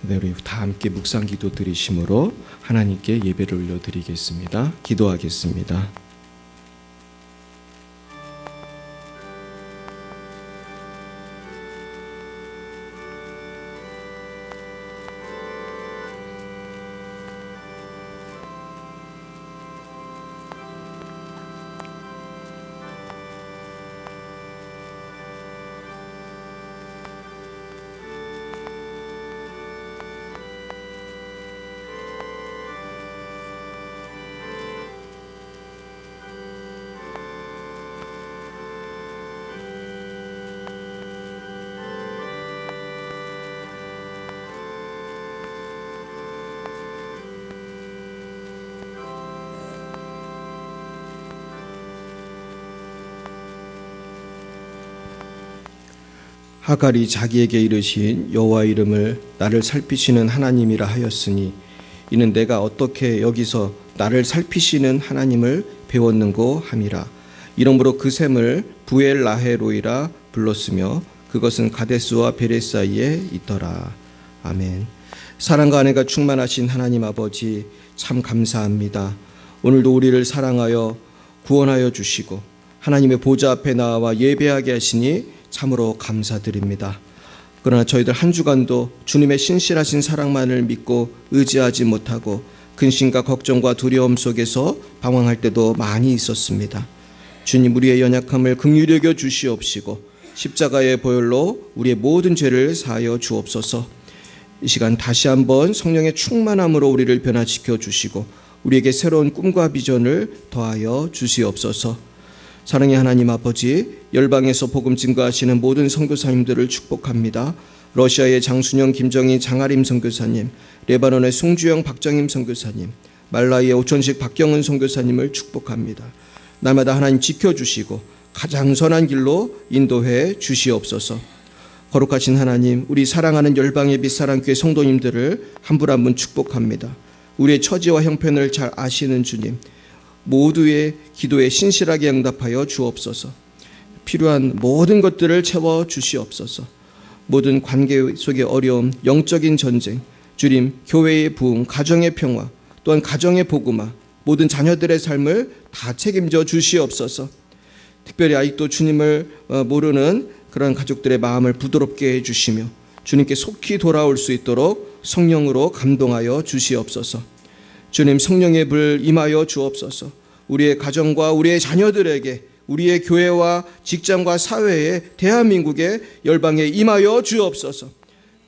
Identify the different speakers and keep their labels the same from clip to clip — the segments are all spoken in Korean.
Speaker 1: 네, 우리 다 함께 묵상 기도 드리심으로 하나님께 예배를 올려드리겠습니다. 기도하겠습니다. 하갈이 자기에게 이르신 여호와 이름을 나를 살피시는 하나님이라 하였으니 이는 내가 어떻게 여기서 나를 살피시는 하나님을 배웠는고 함이라. 이러므로 그 샘을 부엘라헤로이라 불렀으며 그것은 가데스와 베레 사이에 있더라. 아멘. 사랑과 은혜가 충만하신 하나님 아버지, 참 감사합니다. 오늘도 우리를 사랑하여 구원하여 주시고 하나님의 보좌 앞에 나와 예배하게 하시니 참으로 감사드립니다. 그러나 저희들 한 주간도 주님의 신실하신 사랑만을 믿고 의지하지 못하고 근심과 걱정과 두려움 속에서 방황할 때도 많이 있었습니다. 주님, 우리의 연약함을 긍휼히 여겨 주시옵시고 십자가의 보혈로 우리의 모든 죄를 사하여 주옵소서. 이 시간 다시 한번 성령의 충만함으로 우리를 변화시켜 주시고 우리에게 새로운 꿈과 비전을 더하여 주시옵소서. 사랑의 하나님 아버지, 열방에서 복음 증거하시는 모든 선교사님들을 축복합니다. 러시아의 장순영, 김정희, 장아림 선교사님, 레바논의 송주영, 박정임 선교사님, 말라이의 오천식, 박경은 선교사님을 축복합니다. 날마다 하나님 지켜주시고 가장 선한 길로 인도해 주시옵소서. 거룩하신 하나님, 우리 사랑하는 열방의 빛사랑교회 성도님들을 한 분 한 분 축복합니다. 우리의 처지와 형편을 잘 아시는 주님, 모두의 기도에 신실하게 응답하여 주옵소서. 필요한 모든 것들을 채워 주시옵소서. 모든 관계 속의 어려움, 영적인 전쟁, 주님, 교회의 부흥, 가정의 평화, 또한 가정의 복음화, 모든 자녀들의 삶을 다 책임져 주시옵소서. 특별히 아직도 주님을 모르는 그런 가족들의 마음을 부드럽게 해주시며 주님께 속히 돌아올 수 있도록 성령으로 감동하여 주시옵소서. 주님, 성령의 불 임하여 주옵소서. 우리의 가정과 우리의 자녀들에게, 우리의 교회와 직장과 사회에, 대한민국의 열방에 임하여 주옵소서.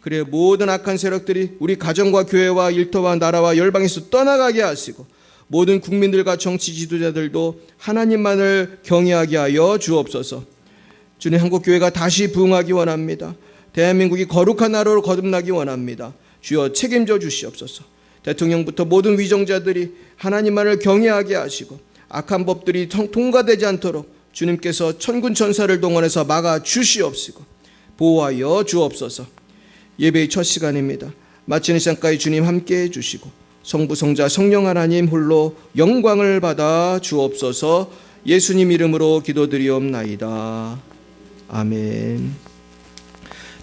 Speaker 1: 그래 모든 악한 세력들이 우리 가정과 교회와 일터와 나라와 열방에서 떠나가게 하시고 모든 국민들과 정치 지도자들도 하나님만을 경외하게 하여 주옵소서. 주님, 한국교회가 다시 부흥하기 원합니다. 대한민국이 거룩한 나라로 거듭나기 원합니다. 주여 책임져 주시옵소서. 대통령부터 모든 위정자들이 하나님만을 경외하게 하시고 악한 법들이 통과되지 않도록 주님께서 천군 천사를 동원해서 막아 주시옵시고 보호하여 주옵소서. 예배의 첫 시간입니다. 마치는 시간까지 주님 함께해 주시고 성부, 성자, 성령 하나님 홀로 영광을 받아 주옵소서. 예수님 이름으로 기도드리옵나이다. 아멘.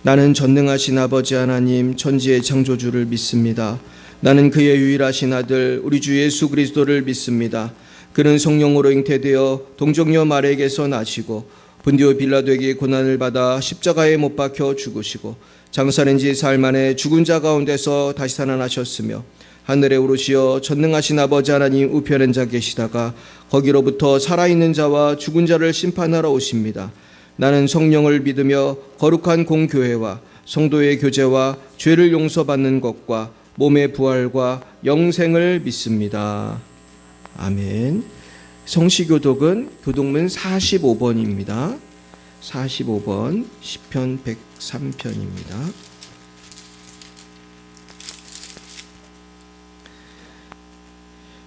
Speaker 1: 나는 전능하신 아버지 하나님, 천지의 창조주를 믿습니다. 나는 그의 유일하신 아들 우리 주 예수 그리스도를 믿습니다. 그는 성령으로 잉태되어 동정녀 마리아에게서 나시고 본디오 빌라도에게 고난을 받아 십자가에 못 박혀 죽으시고 장사된 지 사흘 만에 죽은 자 가운데서 다시 살아나셨으며 하늘에 오르시어 전능하신 아버지 하나님 우편에 앉아 계시다가 거기로부터 살아있는 자와 죽은 자를 심판하러 오십니다. 나는 성령을 믿으며 거룩한 공교회와 성도의 교제와 죄를 용서받는 것과 몸의 부활과 영생을 믿습니다. 아멘. 성시교독은 교독문 45번입니다. 45번 시편 103편입니다.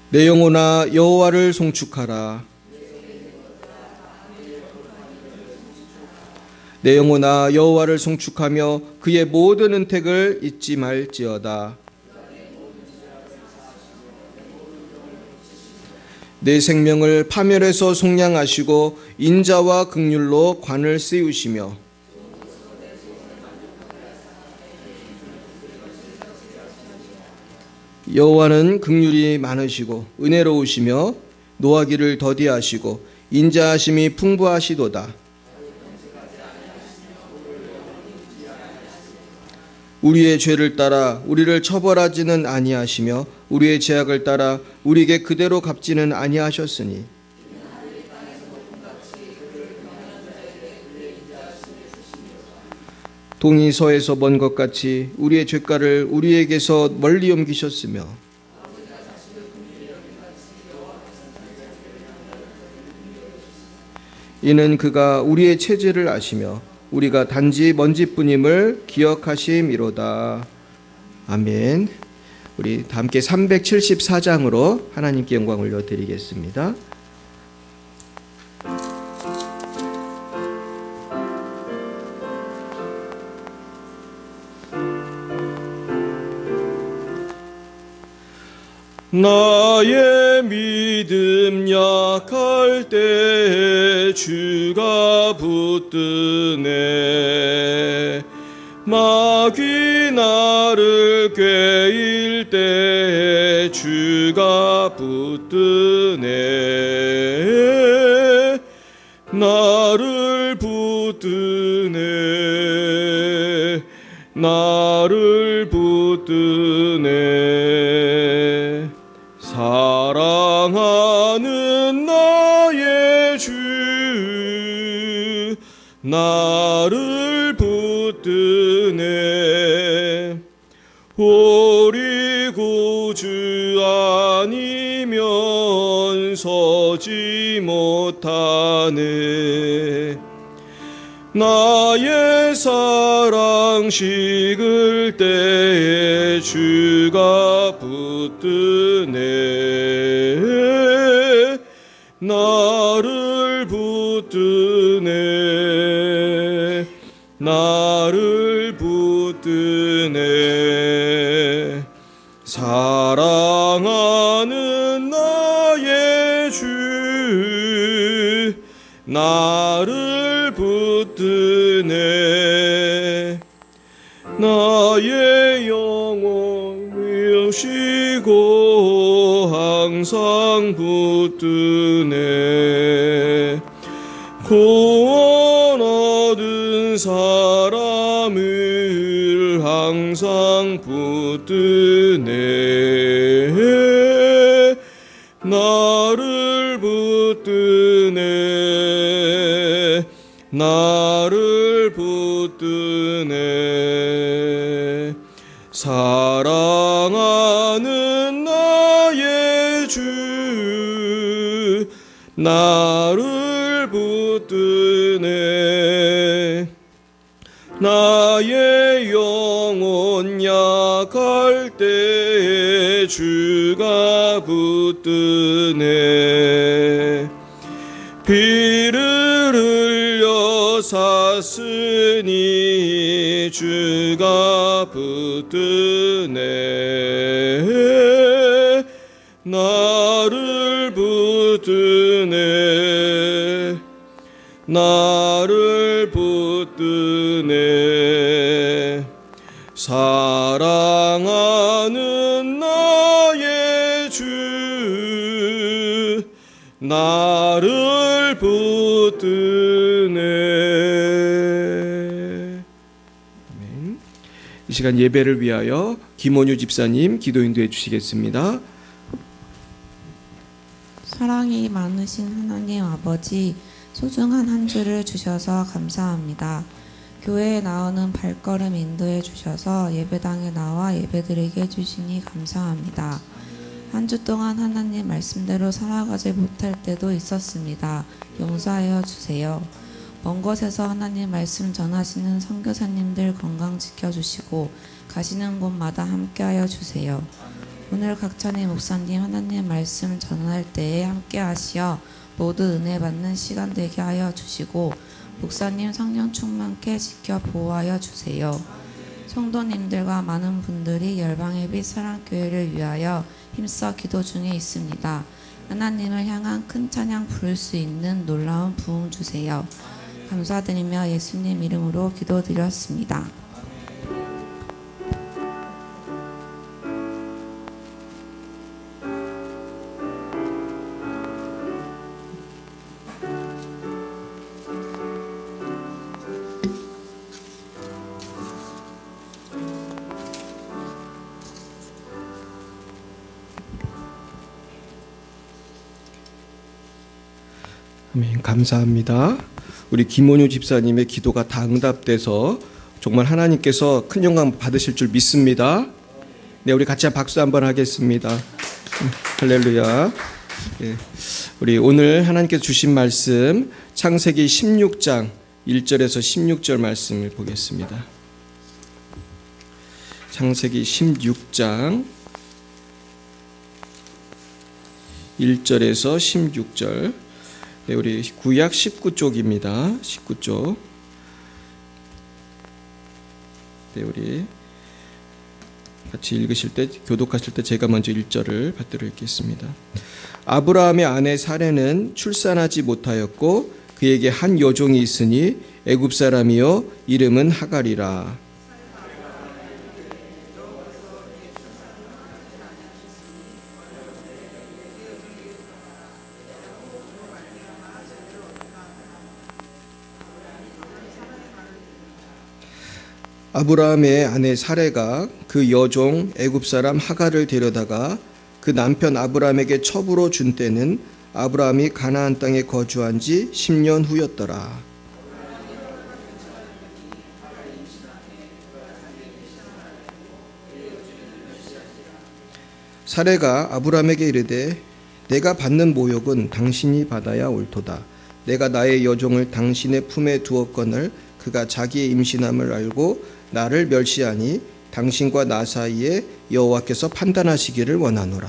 Speaker 1: 내 영혼아 여호와를 송축하라. 내 영혼아 여호와를 송축하며 그의 모든 은택을 잊지 말지어다. 내 생명을 파멸해서 속량하시고 인자와 긍휼로 관을 세우시며 여호와는 긍휼이 많으시고 은혜로우시며 노하기를 더디하시고 인자하심이 풍부하시도다. 우리의 죄를 따라 우리를 처벌하지는 아니하시며 우리의 죄악을 따라 우리에게 그대로 갚지는 아니하셨으니 동이 서에서 먼 것 같이 우리의 죄가를 우리에게서 멀리 옮기셨으며 이는 그가 우리의 체질을 아시며 우리가 단지 먼지뿐임을 기억하심이로다. 아멘. 우리 다 함께 374장으로 하나님께 영광 올려드리겠습니다. 나의 믿음 약할 때 주가 붙드네. 마귀 나를 꾀일 때 주가 붙드네. 나를 붙드네. 나를 붙드네. 사랑하는 나의 주 나를 붙드네. 우리 구주 아니면 서지 못하네. 나의 사랑 식을 때에 주가 붙드네. 나를 붙드네. 나를 붙드네. 사랑하는 나의 주 나를 붙드네. 나의 영혼을 쉬고 항상 붙드네. 구원 얻은 사람을 항상 붙드네. 나를 붙드네. 나를 붙드네. 사랑하는 나의 주 나를 붙드네. 나의 영혼 약할 때에 주가 붙드네. 피를 흘려 샀으니 주가 붙드네. 나를 붙드네. 나를 붙드네. 사랑하는 나의 주 나를 붙드네. 아멘. 이 시간 예배를 위하여 김원유 집사님 기도 인도해 주시겠습니다.
Speaker 2: 사랑이 많으신 하나님 아버지, 소중한 한 주를 주셔서 감사합니다. 교회에 나오는 발걸음 인도해 주셔서 예배당에 나와 예배드리게 해주시니 감사합니다. 한 주 동안 하나님 말씀대로 살아가지 못할 때도 있었습니다. 용서하여 주세요. 먼 곳에서 하나님 말씀 전하시는 선교사님들 건강 지켜주시고 가시는 곳마다 함께하여 주세요. 오늘 각찬의 목사님 하나님 말씀 전할 때에 함께하시어 모두 은혜 받는 시간 되게 하여 주시고 목사님 성령 충만케 지켜 보호하여 주세요. 성도님들과 많은 분들이 열방의 빛 사랑교회를 위하여 힘써 기도 중에 있습니다. 하나님을 향한 큰 찬양 부를 수 있는 놀라운 부흥 주세요. 감사드리며 예수님 이름으로 기도드렸습니다.
Speaker 1: 아멘. 감사합니다. 우리 김원효 집사님의 기도가 다 응답돼서 정말 하나님께서 큰 영광 받으실 줄 믿습니다. 네, 우리 같이 박수 한번 하겠습니다. 할렐루야. 네, 우리 오늘 하나님께서 주신 말씀 창세기 16장 1절에서 16절 말씀을 보겠습니다. 창세기 16장 1절에서 16절. 네, 우리 구약 19쪽입니다. 19쪽. 네, 우리 같이 읽으실 때, 교독하실 때 제가 먼저 1절을 받들어 읽겠습니다. 아브라함의 아내 사레는 출산하지 못하였고 그에게 한 여종이 있으니 애굽 사람이요 이름은 하갈이라. 아브라함의 아내 사레가 그 여종 애굽 사람 하갈을 데려다가 그 남편 아브라함에게 첩으로 준 때는 아브라함이 가나안 땅에 거주한 지 10년 후였더라. 사레가 아브라함에게 이르되 내가 받는 모욕은 당신이 받아야 옳도다. 내가 나의 여종을 당신의 품에 두었거늘 그가 자기의 임신함을 알고 나를 멸시하니 당신과 나 사이에 여호와께서 판단하시기를 원하노라.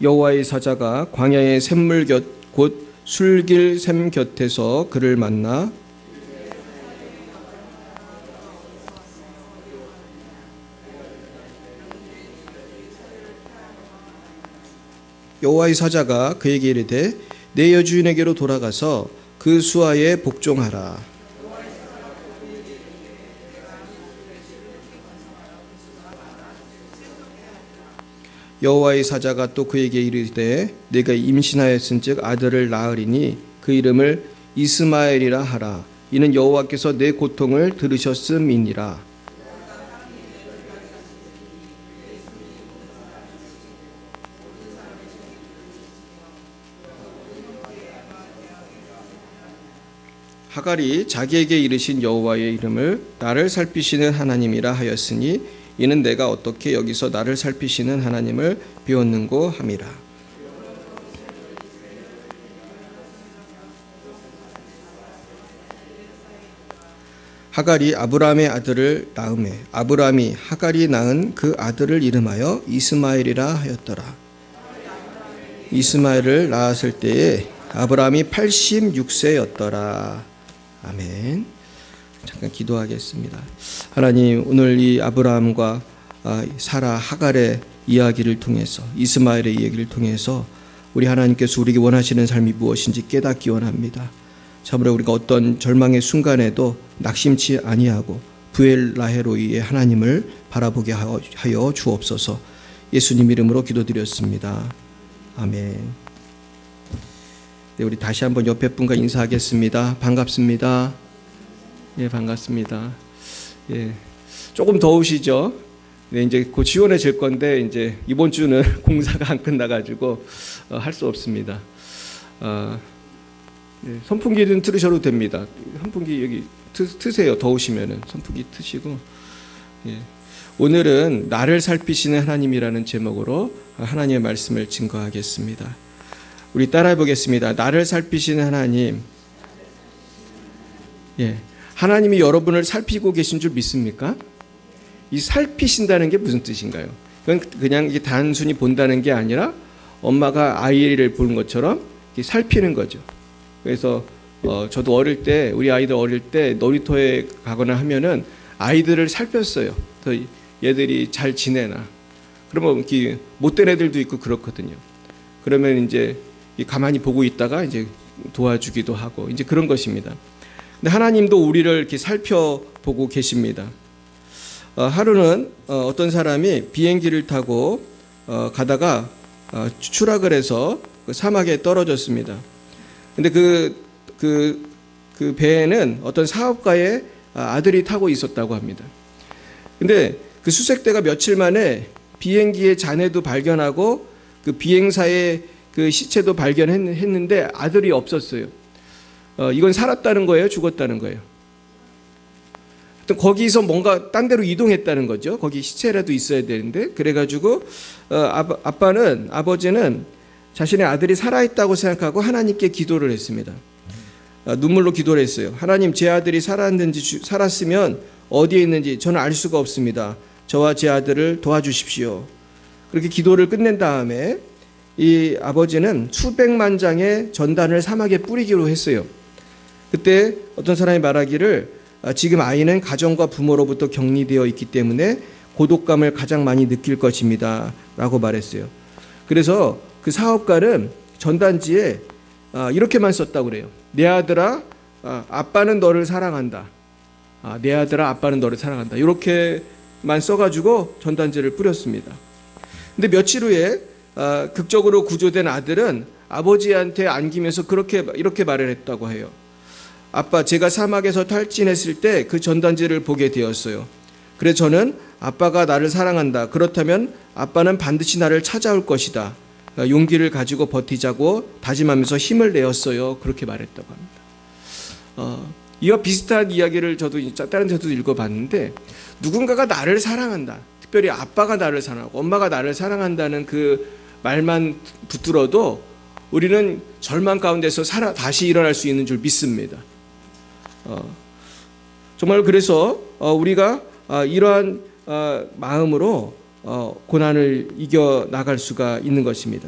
Speaker 1: 여호와의 사자가 광야의 샘물 곧 술길 샘 곁에서 그를 만나 여호와의 사자가 그에게 이르되 내 여주인에게로 돌아가서 그 수하에 복종하라. 여호와의 사자가 또 그에게 이르되 내가 임신하였은즉 아들을 낳으리니 그 이름을 이스마엘이라 하라. 이는 여호와께서 내 고통을 들으셨음이니라. 하갈이 자기에게 이르신 여호와의 이름을 나를 살피시는 하나님이라 하였으니 이는 내가 어떻게 여기서 나를 살피시는 하나님을 배웠는고 함이라. 하갈이 아브라함의 아들을 낳음에 아브라함이 하갈이 낳은 그 아들을 이름하여 이스마엘이라 하였더라. 이스마엘을 낳았을 때에 아브라함이 86세였더라. 아멘. 잠깐 기도하겠습니다. 하나님, 오늘 이 아브라함과 사라 하갈의 이야기를 통해서 이스마엘의 이야기를 통해서 우리 하나님께서 우리에게 원하시는 삶이 무엇인지 깨닫기 원합니다. 참으로 우리가 어떤 절망의 순간에도 낙심치 아니하고 부엘라헤로이의 하나님을 바라보게 하여 주옵소서. 예수님 이름으로 기도드렸습니다. 아멘. 네, 우리 다시 한번 옆에 분과 인사하겠습니다. 반갑습니다. 예, 반갑습니다. 예, 조금 더우시죠? 네, 이제 곧 시원해질 건데 이제 이번 주는 공사가 안 끝나가지고 할 수 없습니다. 네, 선풍기는 틀으셔도 됩니다. 선풍기 여기 트세요. 더우시면은 선풍기 트시고. 예, 오늘은 나를 살피시는 하나님이라는 제목으로 하나님의 말씀을 증거하겠습니다. 우리 따라해 보겠습니다. 나를 살피시는 하나님. 예, 하나님이 여러분을 살피고 계신 줄 믿습니까? 이 살피신다는 게 무슨 뜻인가요? 그냥 이게 단순히 본다는 게 아니라 엄마가 아이를 보는 것처럼 살피는 거죠. 그래서 저도 어릴 때 우리 아이들 어릴 때 놀이터에 가거나 하면은 아이들을 살폈어요. 얘들이 잘 지내나. 그러면 이렇게 못된 애들도 있고 그렇거든요. 그러면 이제 가만히 보고 있다가 이제 도와주기도 하고 이제 그런 것입니다. 근데 하나님도 우리를 이렇게 살펴보고 계십니다. 하루는 어떤 사람이 비행기를 타고 가다가 추락을 해서 그 사막에 떨어졌습니다. 근데 그 그 배에는 어떤 사업가의 아들이 타고 있었다고 합니다. 근데 그 수색대가 며칠 만에 비행기의 잔해도 발견하고 그 비행사의 그 시체도 발견했는데 아들이 없었어요. 이건 살았다는 거예요? 죽었다는 거예요? 거기서 뭔가 딴 데로 이동했다는 거죠. 거기 시체라도 있어야 되는데. 그래가지고 아버지는 자신의 아들이 살아있다고 생각하고 하나님께 기도를 했습니다. 눈물로 기도를 했어요. 하나님, 제 아들이 살았으면 어디에 있는지 저는 알 수가 없습니다. 저와 제 아들을 도와주십시오. 그렇게 기도를 끝낸 다음에 이 아버지는 수백만 장의 전단을 사막에 뿌리기로 했어요. 그때 어떤 사람이 말하기를 지금 아이는 가정과 부모로부터 격리되어 있기 때문에 고독감을 가장 많이 느낄 것입니다 라고 말했어요. 그래서 그 사업가는 전단지에 이렇게만 썼다고 그래요. 내 아들아, 아빠는 너를 사랑한다. 내 아들아, 아빠는 너를 사랑한다. 이렇게만 써가지고 전단지를 뿌렸습니다. 근데 며칠 후에 극적으로 구조된 아들은 아버지한테 안기면서 이렇게 말을 했다고 해요. 아빠, 제가 사막에서 탈진했을 때 그 전단지를 보게 되었어요. 그래서 저는 아빠가 나를 사랑한다. 그렇다면 아빠는 반드시 나를 찾아올 것이다. 용기를 가지고 버티자고 다짐하면서 힘을 내었어요. 그렇게 말했다고 합니다. 이와 비슷한 이야기를 저도 다른 데도 읽어봤는데, 누군가가 나를 사랑한다. 특별히 아빠가 나를 사랑하고 엄마가 나를 사랑한다는 그 말만 붙들어도 우리는 절망 가운데서 다시 일어날 수 있는 줄 믿습니다. 정말 그래서 우리가 이러한 마음으로 고난을 이겨 나갈 수가 있는 것입니다.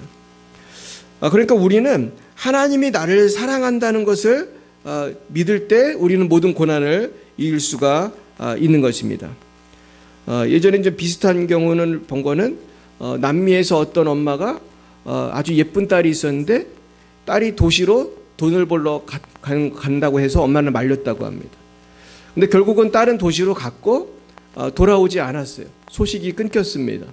Speaker 1: 그러니까 우리는 하나님이 나를 사랑한다는 것을 믿을 때 우리는 모든 고난을 이길 수가 있는 것입니다. 예전에 이제 비슷한 경우는 본 거는 남미에서 어떤 엄마가 아주 예쁜 딸이 있었는데 딸이 도시로 돈을 벌러 간다고 해서 엄마는 말렸다고 합니다. 근데 결국은 딸은 도시로 갔고 돌아오지 않았어요. 소식이 끊겼습니다.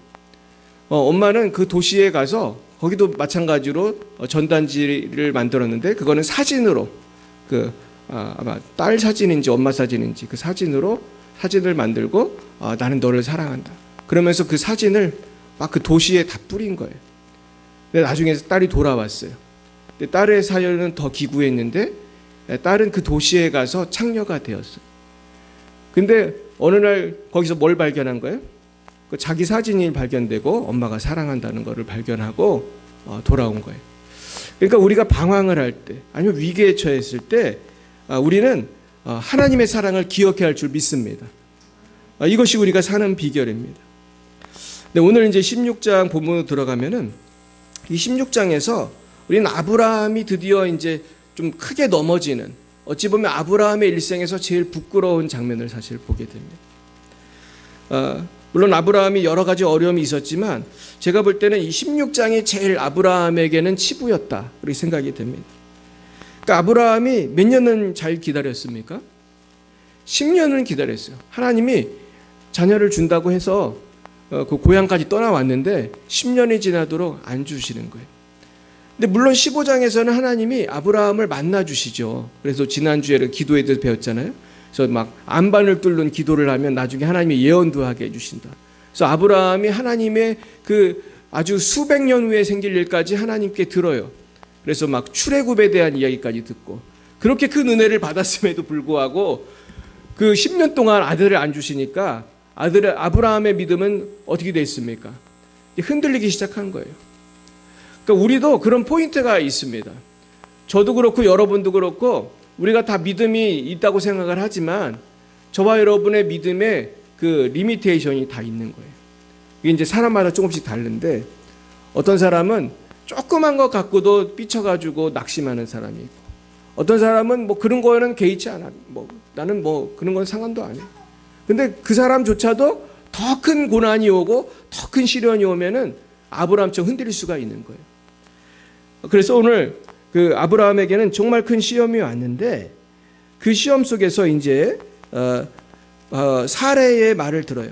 Speaker 1: 엄마는 그 도시에 가서 거기도 마찬가지로 전단지를 만들었는데 그거는 사진으로 아마 딸 사진인지 엄마 사진인지 그 사진을 만들고 나는 너를 사랑한다. 그러면서 그 사진을 막 그 도시에 다 뿌린 거예요. 근데 나중에 딸이 돌아왔어요. 근데 딸의 사연은 더 기구했는데 딸은 그 도시에 가서 창녀가 되었어요. 근데 어느 날 거기서 뭘 발견한 거예요? 자기 사진이 발견되고 엄마가 사랑한다는 것을 발견하고 돌아온 거예요. 그러니까 우리가 방황을 할 때 아니면 위기에 처했을 때 우리는 하나님의 사랑을 기억해야 할 줄 믿습니다. 이것이 우리가 사는 비결입니다. 근데 오늘 이제 16장 본문으로 들어가면은 이 16장에서 우리는 아브라함이 드디어 이제 좀 크게 넘어지는, 어찌 보면 아브라함의 일생에서 제일 부끄러운 장면을 사실 보게 됩니다. 물론 아브라함이 여러 가지 어려움이 있었지만 제가 볼 때는 이 16장이 제일 아브라함에게는 치부였다 그렇게 생각이 됩니다. 그러니까 아브라함이 몇 년은 잘 기다렸습니까? 10년은 기다렸어요. 하나님이 자녀를 준다고 해서 그 고향까지 떠나왔는데 10년이 지나도록 안 주시는 거예요. 근데 물론 15장에서는 하나님이 아브라함을 만나 주시죠. 그래서 지난주에 기도에 대해서 배웠잖아요. 그래서 막 안반을 뚫는 기도를 하면 나중에 하나님이 예언도 하게 해주신다. 그래서 아브라함이 하나님의 그 아주 수백 년 후에 생길 일까지 하나님께 들어요. 그래서 막 출애굽에 대한 이야기까지 듣고 그렇게 큰 은혜를 받았음에도 불구하고 그 10년 동안 아들을 안 주시니까 아브라함의 믿음은 어떻게 됐습니까? 흔들리기 시작한 거예요. 그러니까 우리도 그런 포인트가 있습니다. 저도 그렇고 여러분도 그렇고 우리가 다 믿음이 있다고 생각을 하지만 저와 여러분의 믿음에 그 리미테이션이 다 있는 거예요. 이게 이제 사람마다 조금씩 다른데 어떤 사람은 조그만 것 갖고도 삐쳐가지고 낙심하는 사람이 있고 어떤 사람은 뭐 그런 거에는 개의치 않아. 나는 그런 건 상관도 안 해. 근데 그 사람조차도 더 큰 고난이 오고 더 큰 시련이 오면은 아브라함처럼 흔들릴 수가 있는 거예요. 그래서 오늘 그 아브라함에게는 정말 큰 시험이 왔는데 그 시험 속에서 이제 사레의 말을 들어요.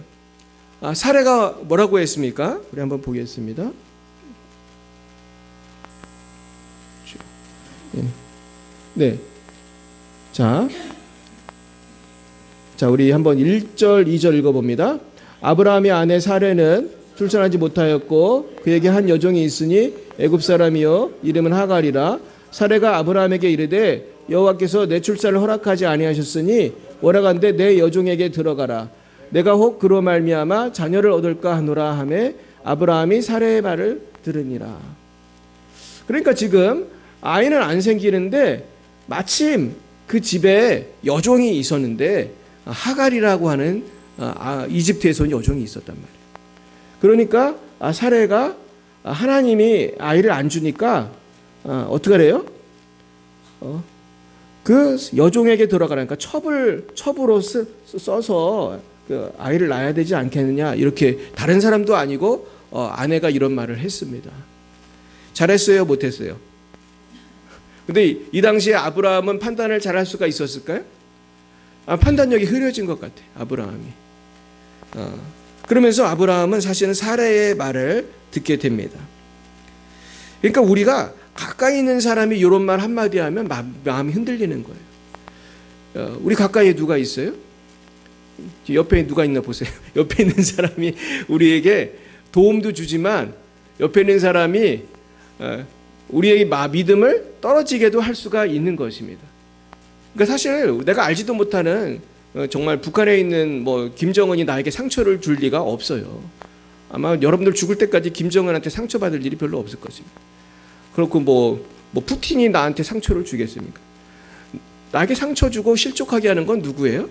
Speaker 1: 사레가 뭐라고 했습니까? 우리 한번 보겠습니다. 네. 자, 우리 한번 1절, 2절 읽어봅니다. 아브라함의 아내 사레는 출산하지 못하였고 그에게 한 여종이 있으니 애굽 사람이요 이름은 하갈이라. 사레가 아브라함에게 이르되 여호와께서 내 출산을 허락하지 아니하셨으니 원하건대 내 여종에게 들어가라. 내가 혹 그로 말미암아 자녀를 얻을까 하노라 하매 아브라함이 사레의 말을 들으니라. 그러니까 지금 아이는 안 생기는데 마침 그 집에 여종이 있었는데 하갈이라고 하는 이집트에서 온 여종이 있었단 말이에요. 그러니까 사레가 하나님이 아이를 안 주니까 어떻게 해요? 그 여종에게 들어가라니까 첩으로 써서 그 아이를 낳아야 되지 않겠느냐, 이렇게. 다른 사람도 아니고 아내가 이런 말을 했습니다. 잘했어요, 못했어요? 근데 이 당시에 아브라함은 판단을 잘할 수가 있었을까요? 판단력이 흐려진 것 같아요, 아브라함이. 그러면서 아브라함은 사실은 사레의 말을 듣게 됩니다. 그러니까 우리가 가까이 있는 사람이 이런 말 한마디 하면 마음이 흔들리는 거예요. 우리 가까이에 누가 있어요? 옆에 누가 있나 보세요. 옆에 있는 사람이 우리에게 도움도 주지만 옆에 있는 사람이 우리의 믿음을 떨어지게도 할 수가 있는 것입니다. 그러니까 사실 내가 알지도 못하는 정말 북한에 있는 김정은이 나에게 상처를 줄 리가 없어요. 아마 여러분들 죽을 때까지 김정은한테 상처받을 일이 별로 없을 것입니다. 그렇고 푸틴이 나한테 상처를 주겠습니까? 나에게 상처 주고 실족하게 하는 건 누구예요?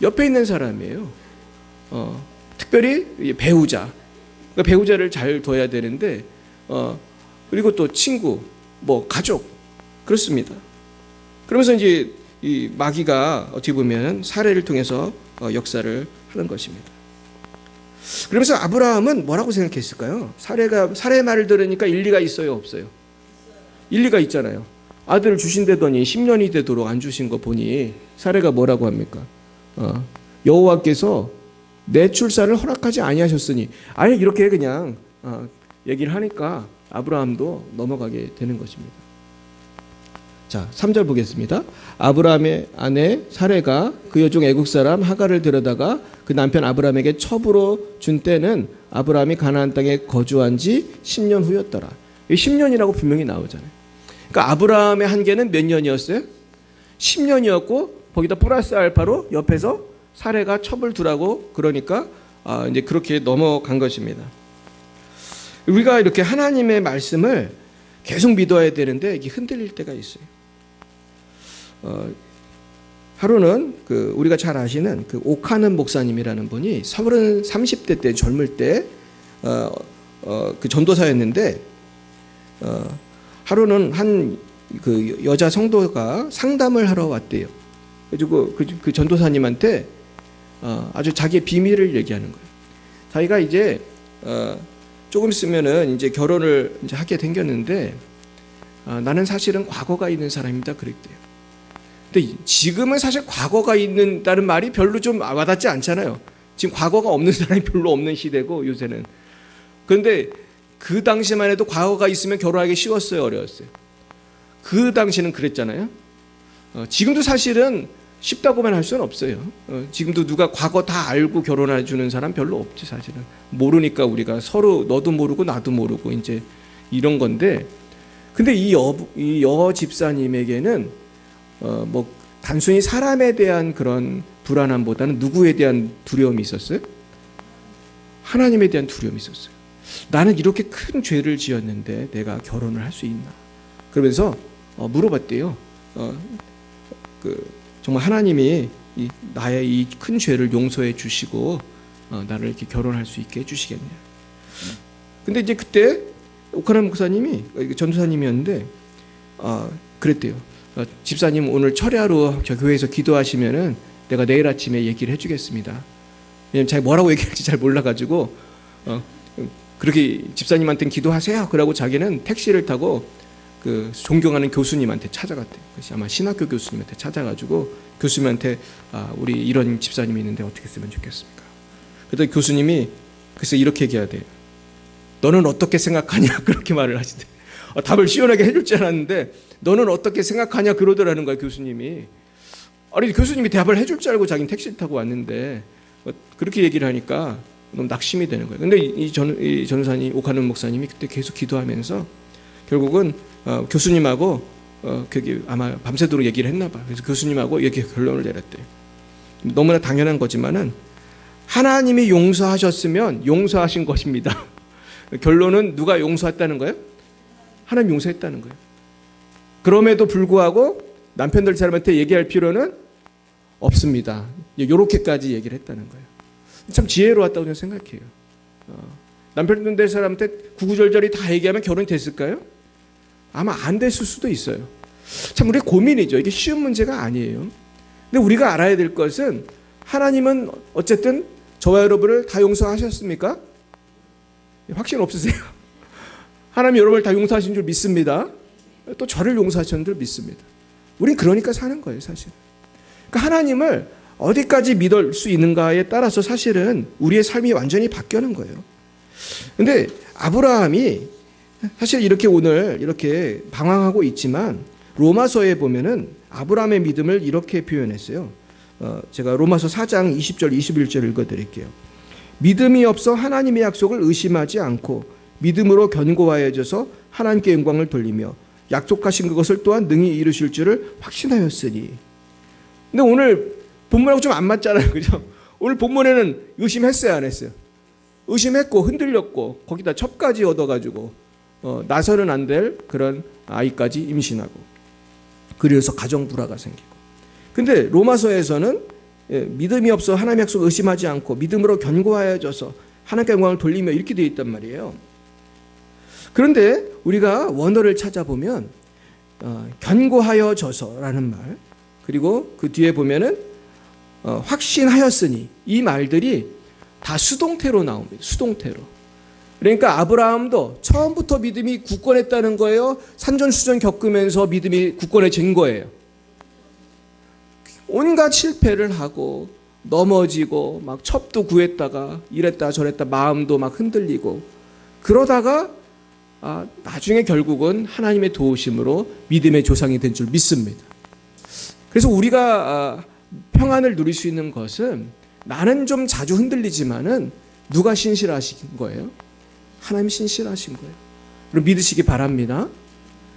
Speaker 1: 옆에 있는 사람이에요. 특별히 배우자. 그러니까 배우자를 잘 둬야 되는데, 그리고 또 친구, 가족, 그렇습니다. 그러면서 이제 이 마귀가 어떻게 보면 사례를 통해서 역사를 하는 것입니다. 그러면서 아브라함은 뭐라고 생각했을까요? 사례의 말을 들으니까 일리가 있어요, 없어요? 일리가 있잖아요. 아들을 주신다더니 10년이 되도록 안 주신 거 보니 사례가 뭐라고 합니까? 여호와께서 내 출산을 허락하지 아니하셨으니, 아예 이렇게 그냥 얘기를 하니까 아브라함도 넘어가게 되는 것입니다. 자, 3절 보겠습니다. 아브라함의 아내 사레가 그 여종 애국 사람 하갈을 데려다가 그 남편 아브라함에게 첩으로 준 때는 아브라함이 가나안 땅에 거주한 지 10년 후였더라. 10년이라고 분명히 나오잖아요. 그러니까 아브라함의 한계는 몇 년이었어요? 10년이었고 거기다 플러스 알파로 옆에서 사레가 첩을 두라고, 그러니까 이제 그렇게 넘어간 것입니다. 우리가 이렇게 하나님의 말씀을 계속 믿어야 되는데 이게 흔들릴 때가 있어요. 하루는 우리가 잘 아시는 오카는 목사님이라는 분이 30대 때 젊을 때 전도사였는데, 하루는 한 여자 성도가 상담을 하러 왔대요. 그리고 그 전도사님한테 아주 자기의 비밀을 얘기하는 거예요. 자기가 이제 조금 있으면은 이제 결혼을 이제 하게 생겼는데, 나는 사실은 과거가 있는 사람입니다, 그랬대요. 근데 지금은 사실 과거가 있는다는 말이 별로 좀 와닿지 않잖아요. 지금 과거가 없는 사람이 별로 없는 시대고 요새는. 그런데 그 당시만 해도 과거가 있으면 결혼하기 쉬웠어요, 어려웠어요? 그 당시는 그랬잖아요. 지금도 사실은 쉽다고만 할 수는 없어요. 지금도 누가 과거 다 알고 결혼해 주는 사람 별로 없지, 사실은. 모르니까 우리가 서로 너도 모르고 나도 모르고 이제 이런 건데, 근데 이 여 집사님에게는 단순히 사람에 대한 그런 불안함보다는 누구에 대한 두려움이 있었어요? 하나님에 대한 두려움이 있었어요. 나는 이렇게 큰 죄를 지었는데 내가 결혼을 할 수 있나? 그러면서 물어봤대요. 정말 하나님이 나의 이 큰 죄를 용서해 주시고 나를 이렇게 결혼할 수 있게 해주시겠냐? 근데 이제 그때 오카나 목사님이 전도사님이었는데 그랬대요. 집사님 오늘 철야로 저 교회에서 기도하시면은 내가 내일 아침에 얘기를 해주겠습니다. 왜냐면 자기 뭐라고 얘기할지 잘 몰라가지고 그렇게 집사님한테는 기도하세요. 그러고 자기는 택시를 타고 존경하는 교수님한테 찾아갔대요. 아마 신학교 교수님한테 찾아가지고 교수님한테 우리 이런 집사님이 있는데 어떻게 쓰면 좋겠습니까? 그랬더니 교수님이 글쎄 이렇게 얘기해야 돼요. 너는 어떻게 생각하냐? 그렇게 말을 하시대. 답을 시원하게 해줄 줄 알았는데 너는 어떻게 생각하냐? 그러더라는 거예요, 교수님이. 아니 교수님이 대답을 해줄 줄 알고 자기는 택시를 타고 왔는데 그렇게 얘기를 하니까 너무 낙심이 되는 거예요. 근데 이 전사님 오카노 목사님이 그때 계속 기도하면서 결국은 교수님하고 그게 아마 밤새도록 얘기를 했나 봐요. 그래서 교수님하고 이렇게 결론을 내렸대요. 너무나 당연한 거지만은 하나님이 용서하셨으면 용서하신 것입니다. 결론은 누가 용서했다는 거예요? 하나님 용서했다는 거예요. 그럼에도 불구하고 남편들 사람한테 얘기할 필요는 없습니다. 이렇게까지 얘기를 했다는 거예요. 참 지혜로웠다고 저는 생각해요. 남편들 사람한테 구구절절히 다 얘기하면 결혼이 됐을까요? 아마 안 됐을 수도 있어요. 참 우리 고민이죠. 이게 쉬운 문제가 아니에요. 근데 우리가 알아야 될 것은 하나님은 어쨌든 저와 여러분을 다 용서하셨습니까? 확신 없으세요? 하나님이 여러분을 다 용서하신 줄 믿습니다. 또 저를 용서하신 줄 믿습니다. 우린 그러니까 사는 거예요, 사실. 그러니까 하나님을 어디까지 믿을 수 있는가에 따라서 사실은 우리의 삶이 완전히 바뀌는 거예요. 근데 아브라함이 사실 이렇게 오늘 이렇게 방황하고 있지만 로마서에 보면은 아브라함의 믿음을 이렇게 표현했어요. 제가 로마서 4장 20절 21절 읽어드릴게요. 믿음이 없어 하나님의 약속을 의심하지 않고 믿음으로 견고하여져서 하나님께 영광을 돌리며 약속하신 그것을 또한 능히 이루실 줄을 확신하였으니. 근데 오늘 본문하고 좀 안 맞잖아요, 그죠? 오늘 본문에는 의심했어요, 안 했어요? 의심했고 흔들렸고 거기다 첩까지 얻어가지고 나서는 안 될 그런 아이까지 임신하고 그래서 가정 불화가 생기고. 근데 로마서에서는 믿음이 없어 하나님의 약속을 의심하지 않고 믿음으로 견고하여져서 하나님께 영광을 돌리며 이렇게 되어 있단 말이에요. 그런데 우리가 원어를 찾아보면 견고하여져서라는 말, 그리고 그 뒤에 보면은 확신하였으니, 이 말들이 다 수동태로 나옵니다. 수동태로. 그러니까 아브라함도 처음부터 믿음이 굳건했다는 거예요? 산전수전 겪으면서 믿음이 굳건해진 거예요? 온갖 실패를 하고 넘어지고 막 첩도 구했다가 이랬다 저랬다 마음도 막 흔들리고 그러다가 나중에 결국은 하나님의 도우심으로 믿음의 조상이 된 줄 믿습니다. 그래서 우리가 평안을 누릴 수 있는 것은 나는 좀 자주 흔들리지만은 누가 신실하신 거예요? 하나님이 신실하신 거예요. 그럼 믿으시기 바랍니다.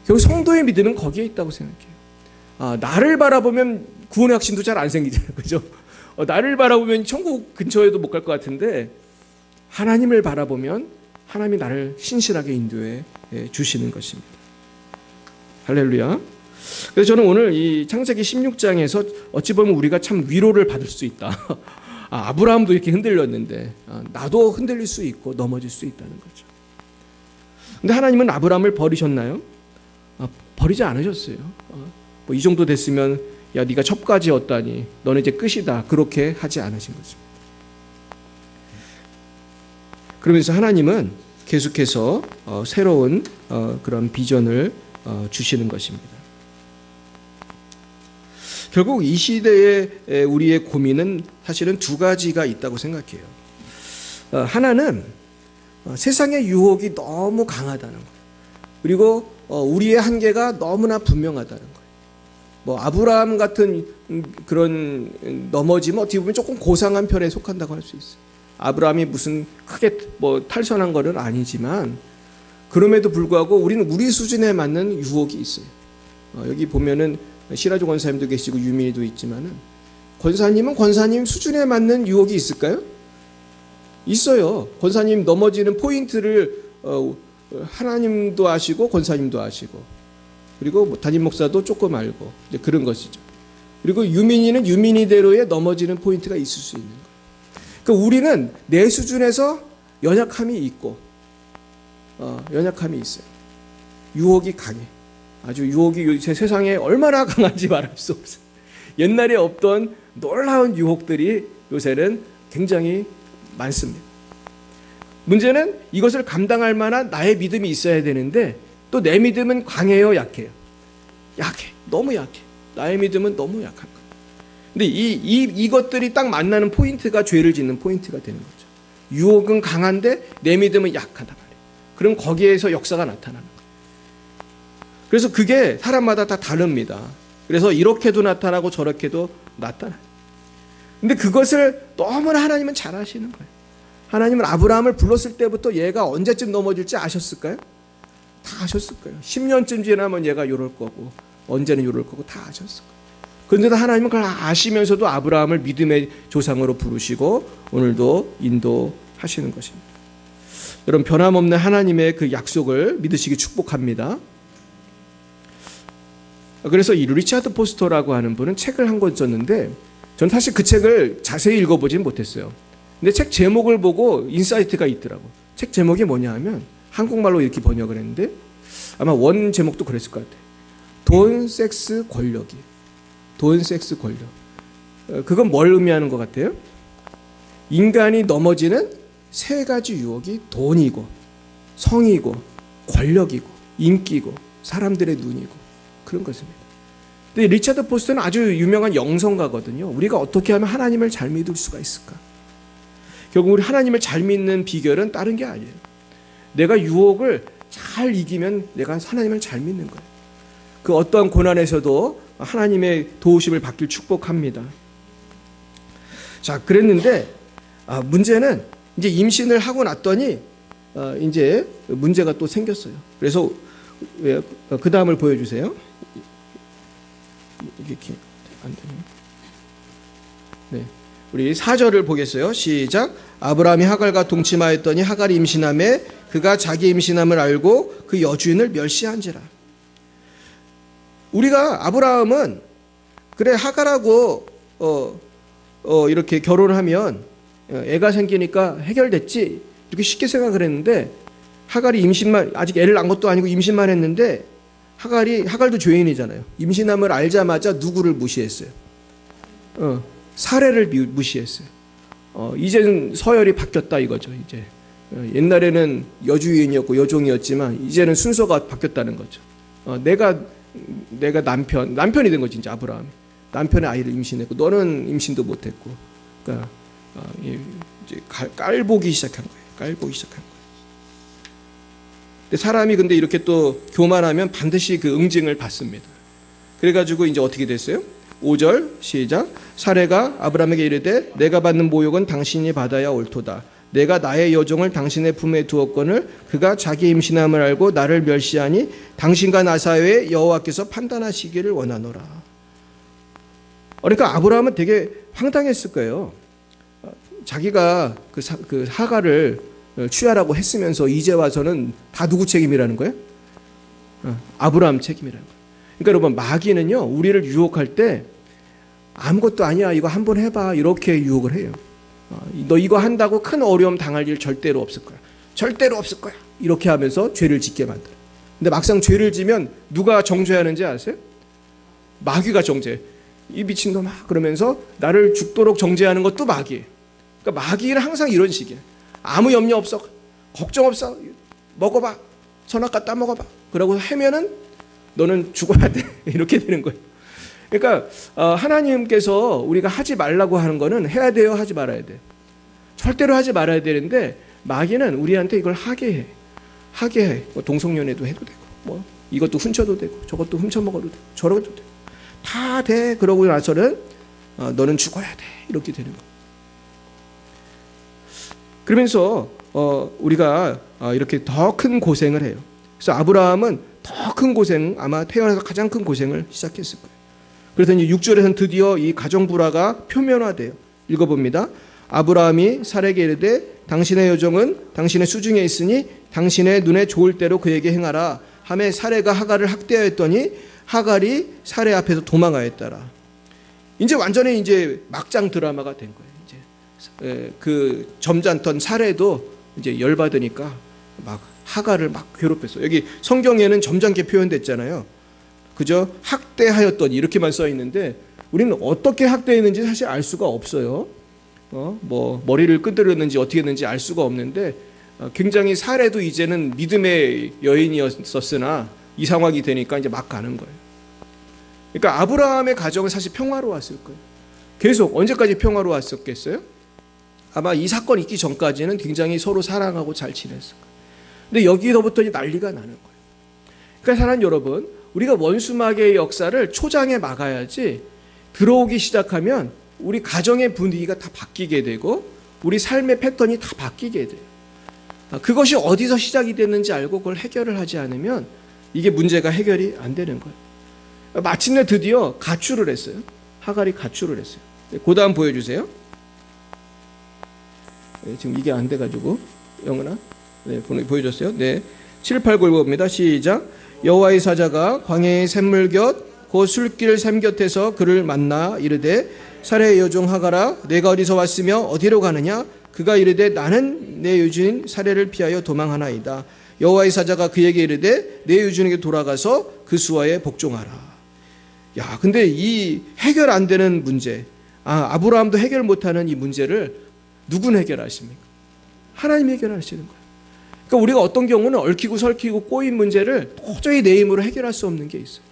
Speaker 1: 결국 성도의 믿음은 거기에 있다고 생각해요. 나를 바라보면 구원의 확신도 잘 안 생기잖아요. 그죠? 나를 바라보면 천국 근처에도 못 갈 것 같은데 하나님을 바라보면 하나님이 나를 신실하게 인도해 주시는 것입니다. 할렐루야. 그래서 저는 오늘 이 창세기 16장에서 어찌 보면 우리가 참 위로를 받을 수 있다. 아브라함도 이렇게 흔들렸는데 나도 흔들릴 수 있고 넘어질 수 있다는 거죠. 근데 하나님은 아브라함을 버리셨나요? 버리지 않으셨어요. 뭐 이 정도 됐으면 야 네가 첩까지 얻다니 너는 이제 끝이다, 그렇게 하지 않으신 것입니다. 그러면서 하나님은 계속해서 새로운 그런 비전을 주시는 것입니다. 결국 이 시대에 우리의 고민은 사실은 두 가지가 있다고 생각해요. 하나는 세상의 유혹이 너무 강하다는 거예요. 그리고 우리의 한계가 너무나 분명하다는 거예요. 뭐 아브라함 같은 그런 넘어지면 어떻게 보면 조금 고상한 편에 속한다고 할 수 있어요. 아브라함이 무슨 크게 뭐 탈선한 거는 아니지만 그럼에도 불구하고 우리는 우리 수준에 맞는 유혹이 있어요. 여기 보면은 시라조 권사님도 계시고 유민이도 있지만은 권사님은 권사님 수준에 맞는 유혹이 있을까요? 있어요. 권사님 넘어지는 포인트를 하나님도 아시고 권사님도 아시고 그리고 뭐 담임 목사도 조금 알고 이제 그런 것이죠. 그리고 유민이는 유민이대로의 넘어지는 포인트가 있을 수 있는 거예요. 그러니까 우리는 내 수준에서 연약함이 있고 연약함이 있어요. 유혹이 강해. 아주 유혹이 세상에 얼마나 강한지 말할 수 없어요. 옛날에 없던 놀라운 유혹들이 요새는 굉장히 많습니다. 문제는 이것을 감당할 만한 나의 믿음이 있어야 되는데 또 내 믿음은 강해요, 약해요? 약해. 너무 약해. 나의 믿음은 너무 약한 거예요. 근데 이것들이 딱 만나는 포인트가 죄를 짓는 포인트가 되는 거죠. 유혹은 강한데 내 믿음은 약하단 말이에요. 그럼 거기에서 역사가 나타나는 거예요. 그래서 그게 사람마다 다 다릅니다. 그래서 이렇게도 나타나고 저렇게도 나타나요. 근데 그것을 너무나 하나님은 잘 아시는 거예요. 하나님은 아브라함을 불렀을 때부터 얘가 언제쯤 넘어질지 아셨을까요? 다 아셨을 거예요. 10년쯤 지나면 얘가 이럴 거고 언제는 이럴 거고 다 아셨을 거예요. 그런데도 하나님은 그걸 아시면서도 아브라함을 믿음의 조상으로 부르시고 오늘도 인도하시는 것입니다. 여러분, 변함없는 하나님의 그 약속을 믿으시기 축복합니다. 그래서 이 리차드 포스터라고 하는 분은 책을 한 권 썼는데 저는 사실 그 책을 자세히 읽어보진 못했어요. 근데 책 제목을 보고 인사이트가 있더라고. 책 제목이 뭐냐 하면 한국말로 이렇게 번역을 했는데 아마 원 제목도 그랬을 것 같아요. 돈, 섹스, 권력이. 돈, 섹스, 권력. 그건 뭘 의미하는 것 같아요? 인간이 넘어지는 세 가지 유혹이 돈이고 성이고 권력이고 인기고 사람들의 눈이고 그런 것입니다. 근데 리차드 포스터는 아주 유명한 영성가거든요. 우리가 어떻게 하면 하나님을 잘 믿을 수가 있을까? 결국 우리 하나님을 잘 믿는 비결은 다른 게 아니에요. 내가 유혹을 잘 이기면 내가 하나님을 잘 믿는 거예요. 그 어떠한 고난에서도 하나님의 도우심을 받길 축복합니다. 자, 그랬는데 문제는 이제 임신을 하고 났더니 이제 문제가 또 생겼어요. 그래서 그 다음을 보여주세요. 이렇게 안 되네요. 네, 우리 4절을 보겠어요. 시작. 아브라함이 하갈과 동침하였더니 하갈이 임신함에 그가 자기 임신함을 알고 그 여주인을 멸시한지라. 우리가 아브라함은 그래 하갈하고 이렇게 결혼을 하면 애가 생기니까 해결됐지 이렇게 쉽게 생각을 했는데 하갈이 임신만 아직 애를 낳은 것도 아니고 임신만 했는데 하갈도 죄인이잖아요. 임신함을 알자마자 누구를 무시했어요? 사례를 무시했어요. 이제는 서열이 바뀌었다 이거죠. 이제 옛날에는 여주인이었고 여종이었지만 이제는 순서가 바뀌었다는 거죠. 내가 남편이 된 거지 이제 아브라함이. 남편의 아이를 임신했고 너는 임신도 못했고, 그러니까 이제 깔보기 시작한 거예요. 깔보기 시작한 거예요. 근데 사람이 근데 이렇게 또 교만하면 반드시 그 응징을 받습니다. 그래가지고 이제 어떻게 됐어요? 5절 시작. 사례가 아브라함에게 이르되 내가 받는 모욕은 당신이 받아야 옳도다. 내가 나의 여종을 당신의 품에 두었거늘 그가 자기 임신함을 알고 나를 멸시하니 당신과 나 사이에 여호와께서 판단하시기를 원하노라. 그러니까 아브라함은 되게 황당했을 거예요. 자기가 그 하갈을 취하라고 했으면서 이제 와서는 다 누구 책임이라는 거예요? 아브라함 책임이라는 거예요. 그러니까 여러분, 마귀는요 우리를 유혹할 때 아무것도 아니야 이거 한번 해봐 이렇게 유혹을 해요. 너 이거 한다고 큰 어려움 당할 일 절대로 없을 거야. 절대로 없을 거야. 이렇게 하면서 죄를 짓게 만들어요. 근데 막상 죄를 지면 누가 정죄하는지 아세요? 마귀가 정죄해. 이 미친놈아 그러면서 나를 죽도록 정죄하는 것도 마귀예요. 그러니까 마귀는 항상 이런 식이에요. 아무 염려 없어. 걱정 없어. 먹어봐. 선악과 따먹어봐. 그러고 하면은 너는 죽어야 돼. 이렇게 되는 거예요. 그러니까 하나님께서 우리가 하지 말라고 하는 거는 해야 돼요, 하지 말아야 돼. 절대로 하지 말아야 되는데 마귀는 우리한테 이걸 하게 해. 하게 해. 뭐 동성연애도 해도 되고 뭐 이것도 훔쳐도 되고 저것도 훔쳐 먹어도 되고 저러도 되고 다 돼. 그러고 나서는 너는 죽어야 돼. 이렇게 되는 거예요. 그러면서 우리가 이렇게 더 큰 고생을 해요. 그래서 아브라함은 더 큰 고생, 아마 태어나서 가장 큰 고생을 시작했을 거예요. 그래서 이제 6절에서는 드디어 이 가정 불화가 표면화돼요. 읽어봅니다. 아브라함이 사레에게 이르되 당신의 여종은 당신의 수중에 있으니 당신의 눈에 좋을 대로 그에게 행하라 하매 사레가 하갈을 학대하였더니 하갈이 사레 앞에서 도망하였더라. 이제 완전히 이제 막장 드라마가 된 거예요. 이제 그 점잖던 사레도 이제 열받으니까 막 하갈을 막 괴롭혔어요. 여기 성경에는 점잖게 표현됐잖아요. 그저 학대하였더니 이렇게만 써 있는데 우리는 어떻게 학대했는지 사실 알 수가 없어요. 뭐 머리를 끄드렸는지 어떻게 했는지 알 수가 없는데 굉장히 사례도 이제는 믿음의 여인이었었으나 이 상황이 되니까 이제 막 가는 거예요. 그러니까 아브라함의 가정은 사실 평화로웠을 거예요. 계속 언제까지 평화로웠었겠어요? 아마 이 사건 있기 전까지는 굉장히 서로 사랑하고 잘 지냈을 거예요. 근데 여기서부터 난리가 나는 거예요. 그러니까 사랑하는 여러분, 우리가 원수마귀의 역사를 초장에 막아야지 들어오기 시작하면 우리 가정의 분위기가 다 바뀌게 되고 우리 삶의 패턴이 다 바뀌게 돼요. 그것이 어디서 시작이 됐는지 알고 그걸 해결을 하지 않으면 이게 문제가 해결이 안 되는 거예요. 마침내 드디어 가출을 했어요. 하갈이 가출을 했어요. 그 다음 보여주세요. 네, 지금 이게 안 돼가지고 영은아, 네, 보여줬어요. 네, 7, 8, 9 봅니다. 시작. 여호와의 사자가 광야의 샘물 곁 그 술길 샘 곁에서 그를 만나 이르되 사례의 여종 하갈아 내가 어디서 왔으며 어디로 가느냐. 그가 이르되 나는 내 유주인 사례를 피하여 도망하나이다. 여호와의 사자가 그에게 이르되 내 유주인에게 돌아가서 그 수하에 복종하라. 야, 근데 이 해결 안 되는 문제, 아브라함도 해결 못하는 이 문제를 누군 해결하십니까? 하나님이 해결하시는 거예요. 그러니까 우리가 어떤 경우는 얽히고 설키고 꼬인 문제를 도저히 내 힘으로 해결할 수 없는 게 있어요.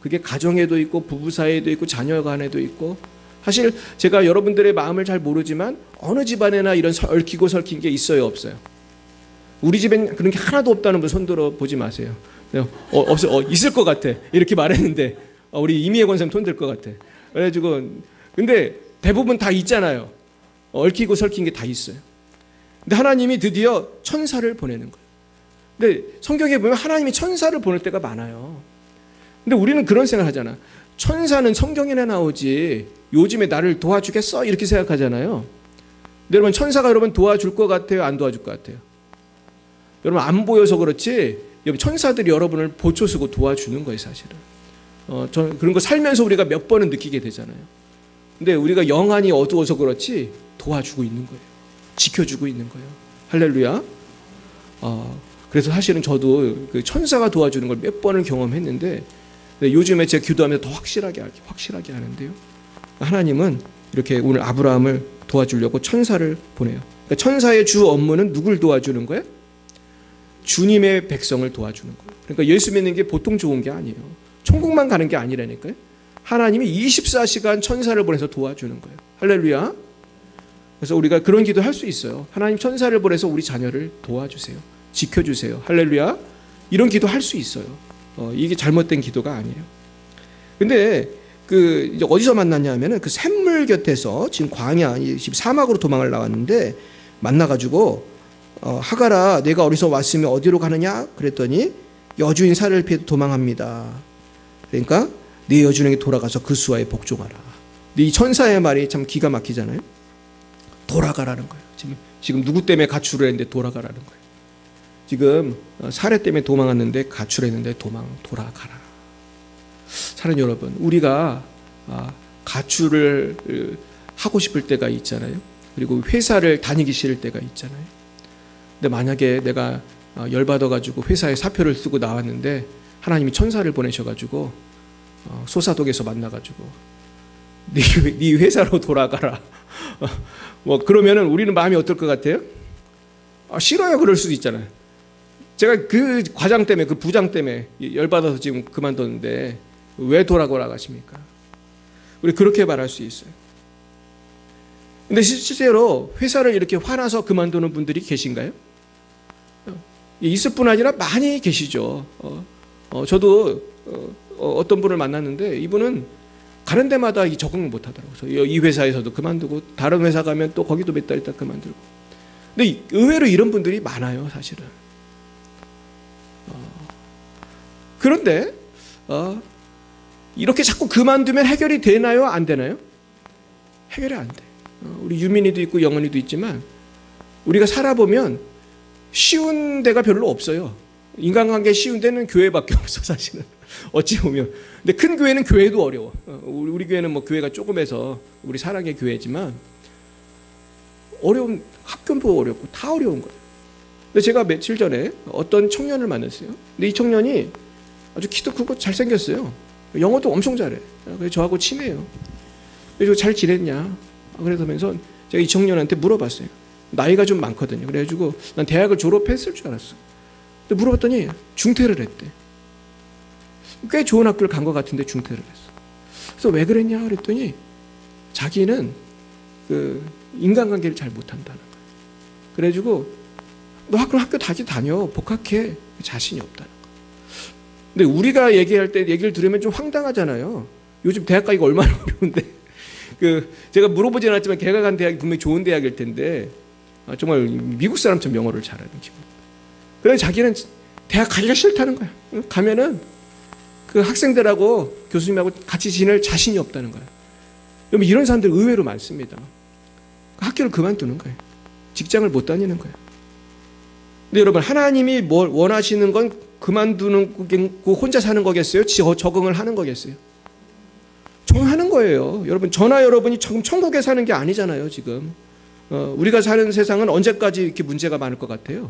Speaker 1: 그게 가정에도 있고 부부 사이에도 있고 자녀 간에도 있고. 사실 제가 여러분들의 마음을 잘 모르지만 어느 집안에나 이런 얽히고 설킨 게 있어요, 없어요? 우리 집엔 그런 게 하나도 없다는 분 손들어 보지 마세요. 없어, 있을 것 같아 이렇게 말했는데 우리 이미혜 권사님 손 들 것 같아. 그래가지고 근데 대부분 다 있잖아요. 얽히고 설킨 게 다 있어요. 근데 하나님이 드디어 천사를 보내는 거예요. 근데 성경에 보면 하나님이 천사를 보낼 때가 많아요. 근데 우리는 그런 생각을 하잖아. 천사는 성경에나 나오지 요즘에 나를 도와주겠어? 이렇게 생각하잖아요. 근데 여러분 천사가 여러분 도와줄 것 같아요? 안 도와줄 것 같아요? 여러분 안 보여서 그렇지 여러분 천사들이 여러분을 보초 쓰고 도와주는 거예요, 사실은. 그런 거 살면서 우리가 몇 번은 느끼게 되잖아요. 근데 우리가 영안이 어두워서 그렇지 도와주고 있는 거예요. 지켜주고 있는 거예요. 할렐루야. 그래서 사실은 저도 그 천사가 도와주는 걸 몇 번을 경험했는데 요즘에 제가 기도하면서 더 확실하게 하는데요. 하나님은 이렇게 오늘 아브라함을 도와주려고 천사를 보내요. 그러니까 천사의 주 업무는 누굴 도와주는 거예요? 주님의 백성을 도와주는 거예요. 그러니까 예수 믿는 게 보통 좋은 게 아니에요. 천국만 가는 게 아니라니까요. 하나님이 24시간 천사를 보내서 도와주는 거예요. 할렐루야. 그래서 우리가 그런 기도 할 수 있어요. 하나님 천사를 보내서 우리 자녀를 도와주세요. 지켜주세요. 할렐루야. 이런 기도 할 수 있어요. 이게 잘못된 기도가 아니에요. 근데 이제 어디서 만났냐면은 그 샘물 곁에서 지금 광야, 지금 사막으로 도망을 나왔는데 만나가지고 하갈아 내가 어디서 왔으며 어디로 가느냐 그랬더니 여주인 사례를 피해 도망합니다. 그러니까 네 여주인에게 돌아가서 그 수하에 복종하라. 이 천사의 말이 참 기가 막히잖아요. 돌아가라는 거예요. 지금 누구 때문에 가출을 했는데 돌아가라는 거예요. 지금 사례 때문에 도망했는데 가출했는데 돌아가라. 사랑하는 여러분, 우리가 가출을 하고 싶을 때가 있잖아요. 그리고 회사를 다니기 싫을 때가 있잖아요. 근데 만약에 내가 열받아가지고 회사에 사표를 쓰고 나왔는데 하나님이 천사를 보내셔가지고 소사독에서 만나가지고 네 회사로 돌아가라. 뭐 그러면은 우리는 마음이 어떨 것 같아요? 싫어요. 그럴 수도 있잖아요. 제가 그 과장 때문에 그 부장 때문에 열받아서 지금 그만뒀는데 왜 돌아가십니까? 우리 그렇게 말할 수 있어요. 근데 실제로 회사를 이렇게 화나서 그만두는 분들이 계신가요? 있을 뿐 아니라 많이 계시죠. 저도 어떤 분을 만났는데 이분은 가는 데마다 적응을 못 하더라고요. 이 회사에서도 그만두고 다른 회사 가면 또 거기도 몇 달 있다 그만두고. 근데 의외로 이런 분들이 많아요, 사실은. 그런데 이렇게 자꾸 그만두면 해결이 되나요? 안 되나요? 해결이 안 돼. 우리 유민이도 있고 영은이도 있지만 우리가 살아보면 쉬운 데가 별로 없어요. 인간관계 쉬운 데는 교회밖에 없어, 사실은. 어찌 보면. 근데 큰 교회는 교회도 어려워. 우리 교회는 뭐 교회가 조금해서 우리 사랑의 교회지만 어려운, 학교도 어렵고 다 어려운 거예요. 근데 제가 며칠 전에 어떤 청년을 만났어요. 근데 이 청년이 아주 키도 크고 잘생겼어요. 영어도 엄청 잘해. 그래서 저하고 친해요. 그래서 잘 지냈냐? 그러면서 제가 이 청년한테 물어봤어요. 나이가 좀 많거든요. 그래가지고 난 대학을 졸업했을 줄 알았어. 근데 물어봤더니 중퇴를 했대. 꽤 좋은 학교를 간 것 같은데 중퇴를 했어. 그래서 왜 그랬냐 그랬더니 자기는 그 인간관계를 잘 못한다는 거예요. 그래가지고 너 학교 다시 다녀. 복학해. 자신이 없다는 거예요. 근데 우리가 얘기할 때 얘기를 들으면 좀 황당하잖아요. 요즘 대학 가기가 얼마나 어려운데. 제가 물어보진 않았지만 걔가 간 대학이 분명히 좋은 대학일 텐데 정말 미국 사람처럼 영어를 잘하는 기분. 그래서 자기는 대학 가기가 싫다는 거야. 가면은 그 학생들하고 교수님하고 같이 지낼 자신이 없다는 거야. 여러분 이런 사람들 의외로 많습니다. 학교를 그만두는 거예요. 직장을 못 다니는 거예요. 근데 여러분 하나님이 뭘 원하시는 건 그만두는 거고 혼자 사는 거겠어요? 적응을 하는 거겠어요? 적응하는 거예요. 여러분 저나 여러분이 천국에 사는 게 아니잖아요. 지금 우리가 사는 세상은 언제까지 이렇게 문제가 많을 것 같아요?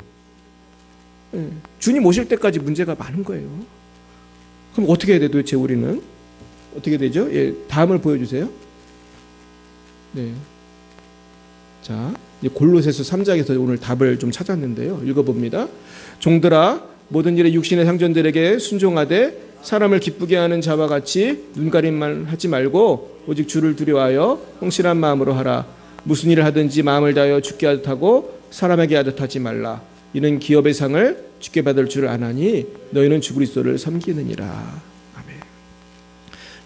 Speaker 1: 주님 오실 때까지 문제가 많은 거예요. 그럼 어떻게 해야 돼 도대체 우리는? 어떻게 되죠? 예, 다음을 보여주세요. 네. 자, 이제 골로새서 3장에서 오늘 답을 좀 찾았는데요. 읽어봅니다. 종들아 모든 일에 육신의 상전들에게 순종하되 사람을 기쁘게 하는 자와 같이 눈가림만 하지 말고 오직 주를 두려워하여 성실한 마음으로 하라. 무슨 일을 하든지 마음을 다하여 주께 하듯 하고 사람에게 하듯 하지 말라. 이는 기업의 상을 주께 받을 줄 아나니 너희는 주 그리스도를 섬기느니라. 아멘.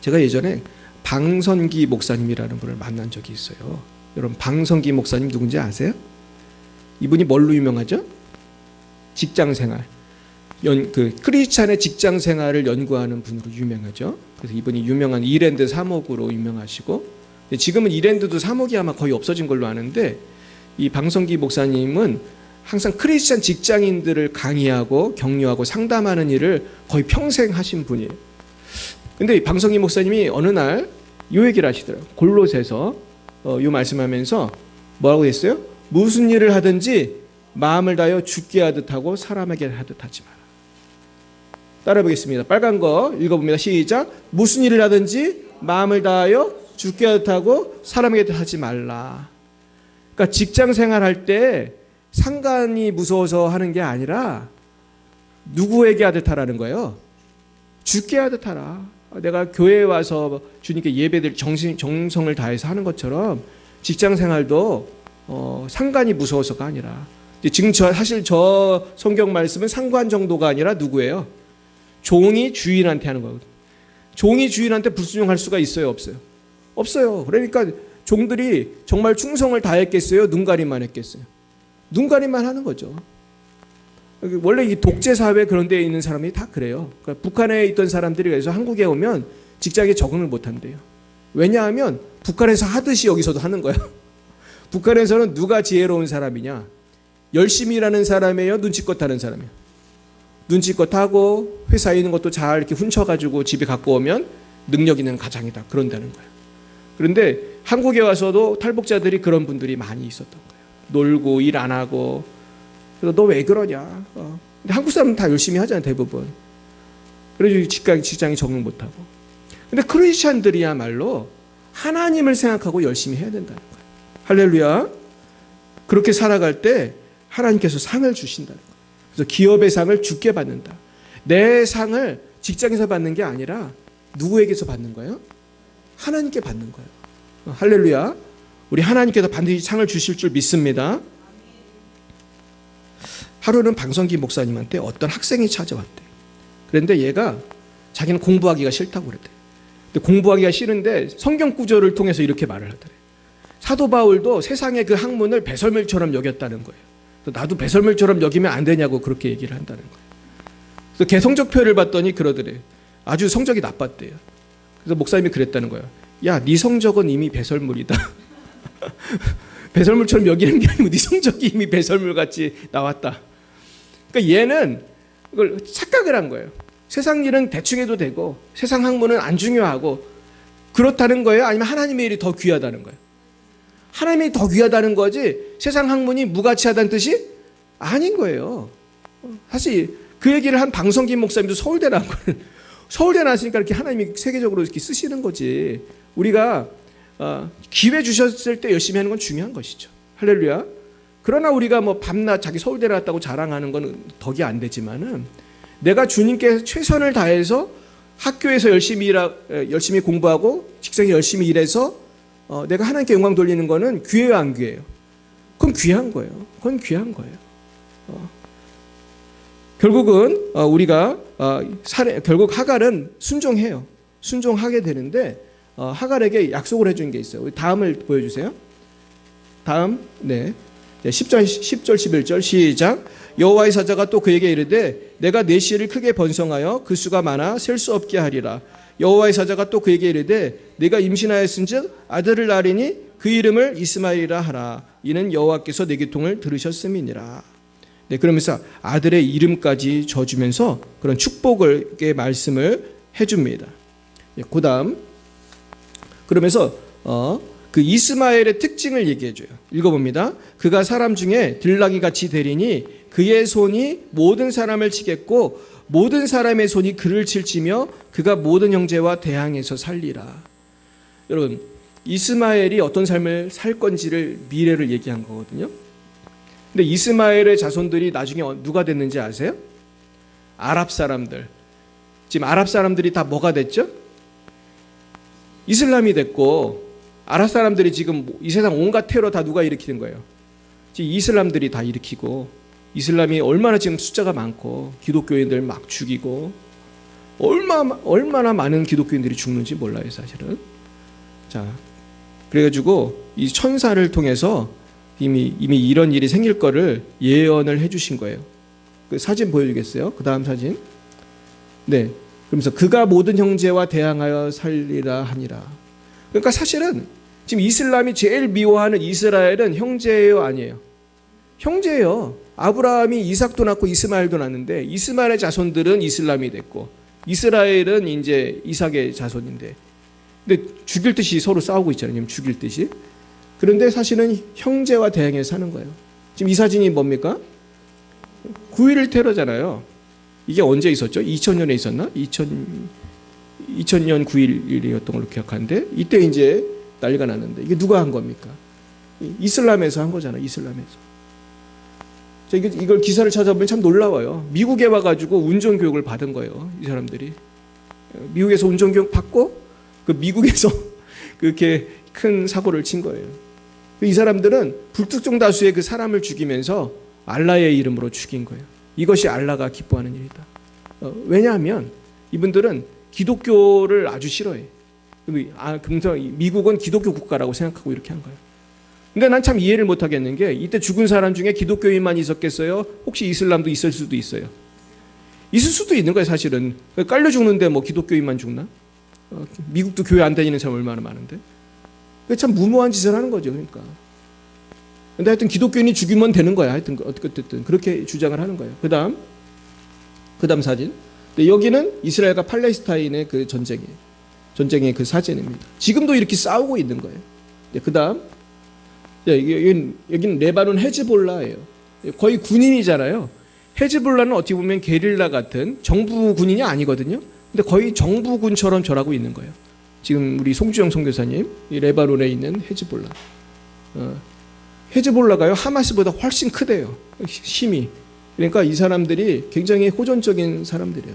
Speaker 1: 제가 예전에 방선기 목사님이라는 분을 만난 적이 있어요. 여러분 방선기 목사님 누군지 아세요? 이분이 뭘로 유명하죠? 직장생활. 크리스찬의 직장생활을 연구하는 분으로 유명하죠. 그래서 이분이 유명한 이랜드 사목으로 유명하시고 지금은 이랜드도 사목이 아마 거의 없어진 걸로 아는데 이 방선기 목사님은 항상 크리스찬 직장인들을 강의하고 격려하고 상담하는 일을 거의 평생 하신 분이에요. 근데 이 방선기 목사님이 어느 날 이 얘기를 하시더라고요. 골로새서 이 말씀하면서 뭐라고 했어요? 무슨 일을 하든지 마음을 다하여 주께 하듯 하고 사람에게 하듯 하지 마라. 따라 보겠습니다. 빨간 거 읽어봅니다. 시작. 무슨 일을 하든지 마음을 다하여 주께 하듯 하고 사람에게 하지 말라. 그러니까 직장 생활할 때 상관이 무서워서 하는 게 아니라 누구에게 하듯 하라는 거예요? 주께 하듯 하라. 내가 교회에 와서 주님께 예배를 정성을 다해서 하는 것처럼 직장 생활도 상관이 무서워서가 아니라 지금 사실 저 성경 말씀은 상관 정도가 아니라 누구예요? 종이 주인한테 하는 거거든요. 종이 주인한테 불순종할 수가 있어요? 없어요? 없어요. 그러니까 종들이 정말 충성을 다했겠어요? 눈가림만 했겠어요? 눈가림만 하는 거죠. 원래 이 독재 사회 그런 데에 있는 사람이 다 그래요. 그러니까 북한에 있던 사람들이 그래서 한국에 오면 직장에 적응을 못 한대요. 왜냐하면 북한에서 하듯이 여기서도 하는 거예요. 북한에서는 누가 지혜로운 사람이냐? 열심히 일하는 사람이에요? 눈치껏 하는 사람이에요? 눈치껏 하고 회사에 있는 것도 잘 이렇게 훔쳐가지고 집에 갖고 오면 능력 있는 가장이다. 그런다는 거예요. 그런데 한국에 와서도 탈북자들이 그런 분들이 많이 있었던 거예요. 놀고 일 안 하고. 그래서 너 왜 그러냐. 근데 한국 사람은 다 열심히 하잖아요. 대부분. 그래서 직장에 적응 못하고. 근데 크리스찬들이야말로 하나님을 생각하고 열심히 해야 된다는 거예요. 할렐루야. 그렇게 살아갈 때 하나님께서 상을 주신다는 거예요. 그래서 기업의 상을 주께 받는다. 내 상을 직장에서 받는 게 아니라 누구에게서 받는 거예요? 하나님께 받는 거예요. 할렐루야. 우리 하나님께서 반드시 상을 주실 줄 믿습니다. 하루는 방선기 목사님한테 어떤 학생이 찾아왔대. 그런데 얘가 자기는 공부하기가 싫다고 그랬대. 근데 공부하기가 싫은데 성경 구절을 통해서 이렇게 말을 하더래. 사도 바울도 세상의 그 학문을 배설물처럼 여겼다는 거예요. 나도 배설물처럼 여기면 안 되냐고 그렇게 얘기를 한다는 거예요. 그래서 걔 성적표를 봤더니 그러더래. 아주 성적이 나빴대요. 그래서 목사님이 그랬다는 거예요. 야, 네 성적은 이미 배설물이다. 배설물처럼 여기는 게 아니고 네 성적이 이미 배설물같이 나왔다. 그러니까 얘는 이걸 착각을 한 거예요. 세상 일은 대충 해도 되고 세상 학문은 안 중요하고 그렇다는 거예요? 아니면 하나님의 일이 더 귀하다는 거예요? 하나님이 더 귀하다는 거지 세상 학문이 무가치하다는 뜻이 아닌 거예요. 사실 그 얘기를 한 방선기 목사님도 서울대 나온 거는 서울대 나왔으니까 이렇게 하나님이 세계적으로 이렇게 쓰시는 거지. 우리가 기회 주셨을 때 열심히 하는 건 중요한 것이죠. 할렐루야. 그러나 우리가 뭐 밤낮 자기 서울대 나왔다고 자랑하는 건 덕이 안 되지만은 내가 주님께 최선을 다해서 학교에서 열심히 공부하고 직장에 열심히 일해서 내가 하나님께 영광 돌리는 거는 귀해요, 안 귀해요? 그건 귀한 거예요. 그건 귀한 거예요. 결국은 우리가 결국 하갈은 순종해요. 순종하게 되는데 하갈에게 약속을 해준 게 있어요. 다음을 보여주세요. 다음 10절 11절 시작. 여호와의 사자가 또 그에게 이르되 내가 내 씨를 크게 번성하여 그 수가 많아 셀 수 없게 하리라. 여호와의 사자가 또 그에게 이르되 내가 임신하였은즉 아들을 낳으리니 그 이름을 이스마엘이라 하라. 이는 여호와께서 내 기통을 들으셨음이니라. 그러면서 아들의 이름까지 져주면서 그런 축복의 말씀을 해줍니다. 그 다음 그러면서 그 이스마엘의 특징을 얘기해줘요. 읽어봅니다. 그가 사람 중에 들나귀 같이 되리니 그의 손이 모든 사람을 치겠고 모든 사람의 손이 그를 칠지며 그가 모든 형제와 대항해서 살리라. 여러분, 이스마엘이 어떤 삶을 살 건지를 미래를 얘기한 거거든요. 근데 이스마엘의 자손들이 나중에 누가 됐는지 아세요? 아랍 사람들. 지금 아랍 사람들이 다 뭐가 됐죠? 이슬람이 됐고, 아랍 사람들이 지금 이 세상 온갖 테러 다 누가 일으키는 거예요? 지금 이슬람들이 다 일으키고, 이슬람이 얼마나 지금 숫자가 많고 기독교인들 막 죽이고 얼마나 많은 기독교인들이 죽는지 몰라요, 사실은. 자, 그래가지고 이 천사를 통해서 이미 이런 일이 생길 거를 예언을 해주신 거예요. 그 사진 보여주겠어요? 그 다음 사진. 네, 그러면서 그가 모든 형제와 대항하여 살리라 하니라. 그러니까 사실은 지금 이슬람이 제일 미워하는 이스라엘은 형제예요, 아니에요? 형제예요. 아브라함이 이삭도 낳고 이스마엘도 낳는데 이스마엘의 자손들은 이슬람이 됐고 이스라엘은 이제 이삭의 자손인데, 근데 죽일 듯이 서로 싸우고 있잖아요. 죽일 듯이. 그런데 사실은 형제와 대항해서 사는 거예요. 지금 이 사진이 뭡니까? 9.11 테러잖아요. 이게 언제 있었죠? 2000년에 있었나? 2000년 9.11이었던 걸로 기억하는데 이때 이제 난리가 났는데 이게 누가 한 겁니까? 이슬람에서 한 거잖아요. 이슬람에서. 이걸 기사를 찾아보면 참 놀라워요. 미국에 와가지고 운전교육을 받은 거예요. 이 사람들이. 미국에서 운전교육 받고 그 미국에서 그렇게 큰 사고를 친 거예요. 이 사람들은 불특정 다수의 그 사람을 죽이면서 알라의 이름으로 죽인 거예요. 이것이 알라가 기뻐하는 일이다. 왜냐하면 이분들은 기독교를 아주 싫어해. 그래서 미국은 기독교 국가라고 생각하고 이렇게 한 거예요. 근데 난 참 이해를 못 하겠는 게 이때 죽은 사람 중에 기독교인만 있었겠어요? 혹시 이슬람도 있을 수도 있어요. 있을 수도 있는 거예요, 사실은. 깔려 죽는데 뭐 기독교인만 죽나? 미국도 교회 안 다니는 사람 얼마나 많은데. 참 무모한 짓을 하는 거죠, 그러니까. 근데 하여튼 기독교인이 죽이면 되는 거야. 하여튼 어쨌든 그렇게 주장을 하는 거예요. 그 다음 사진. 여기는 이스라엘과 팔레스타인의 그 전쟁의 그 사진입니다. 지금도 이렇게 싸우고 있는 거예요. 그 다음. 여기는 레바논 헤즈볼라예요. 거의 군인이잖아요. 헤즈볼라는 어떻게 보면 게릴라 같은 정부 군인이 아니거든요. 근데 거의 정부군처럼 절하고 있는 거예요. 지금 우리 송주영 선교사님, 이 레바논에 있는 헤즈볼라. 헤즈볼라가요, 하마스보다 훨씬 크대요. 힘이. 그러니까 이 사람들이 굉장히 호전적인 사람들이에요.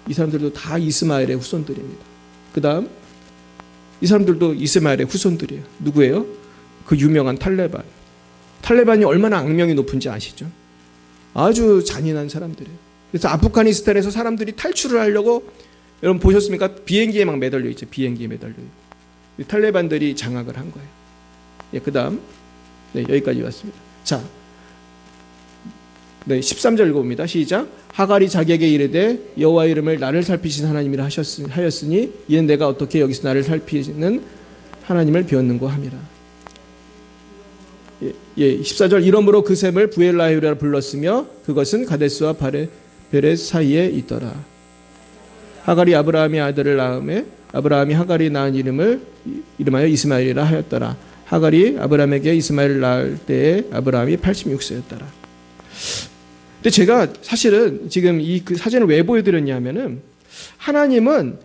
Speaker 1: 이 사람들도 다 이스마엘의 후손들입니다. 그 다음, 이 사람들도 이스마엘의 후손들이에요. 누구예요? 그 유명한 탈레반. 탈레반이 얼마나 악명이 높은지 아시죠? 아주 잔인한 사람들이에요. 그래서 아프가니스탄에서 사람들이 탈출을 하려고, 여러분 보셨습니까? 비행기에 막 매달려 있죠. 비행기에 매달려 있고. 탈레반들이 장악을 한 거예요. 그 다음, 여기까지 왔습니다. 자, 13절 읽어봅니다. 시작. 하갈이 자기에게 이르되 여호와 이름을 나를 살피신 하나님이라 하였으니 이는 내가 어떻게 여기서 나를 살피는 하나님을 비웠는고 함이라. 14절. 이러므로 그 샘을 부엘라헬이라 불렀으며 그것은 가데스와 베렛 사이에 있더라. 하갈이 아브라함의 아들을 낳음에 아브라함이 하갈이 낳은 이름하여 이스마엘이라 하였더라. 하갈이 아브라함에게 이스마엘을 낳을 때에 아브라함이 86세였더라. 근데 제가 사실은 지금 그 사진을 왜 보여드렸냐면은 하나님은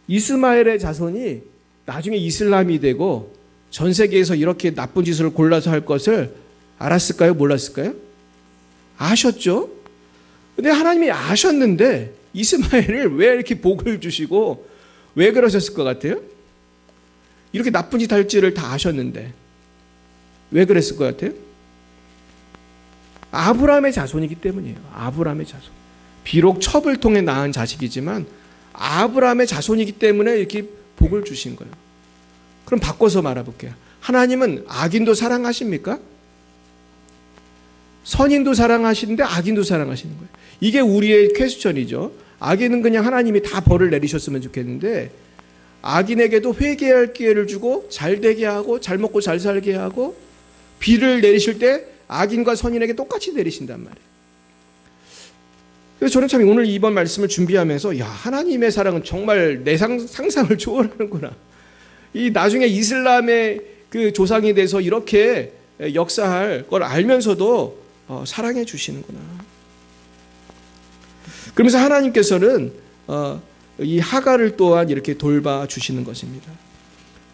Speaker 1: 이스마엘의 자손이 나중에 이슬람이 되고 전 세계에서 이렇게 나쁜 짓을 골라서 할 것을 알았을까요? 몰랐을까요? 아셨죠? 근데 하나님이 아셨는데 이스마엘을 왜 이렇게 복을 주시고 왜 그러셨을 것 같아요? 이렇게 나쁜 짓 할지를 다 아셨는데 왜 그랬을 것 같아요? 아브라함의 자손이기 때문이에요. 아브라함의 자손. 비록 첩을 통해 낳은 자식이지만 아브라함의 자손이기 때문에 이렇게 복을 주신 거예요. 그럼 바꿔서 말해볼게요. 하나님은 악인도 사랑하십니까? 선인도 사랑하시는데 악인도 사랑하시는 거예요. 이게 우리의 퀘스천이죠. 악인은 그냥 하나님이 다 벌을 내리셨으면 좋겠는데 악인에게도 회개할 기회를 주고 잘 되게 하고 잘 먹고 잘 살게 하고 비를 내리실 때 악인과 선인에게 똑같이 내리신단 말이에요. 그래서 저는 참 오늘 이번 말씀을 준비하면서 야, 하나님의 사랑은 정말 내 상상을 초월하는구나. 이 나중에 이슬람의 그 조상이 돼서 이렇게 역사할 걸 알면서도 사랑해 주시는구나. 그러면서 하나님께서는 이 하갈을 또한 이렇게 돌봐 주시는 것입니다.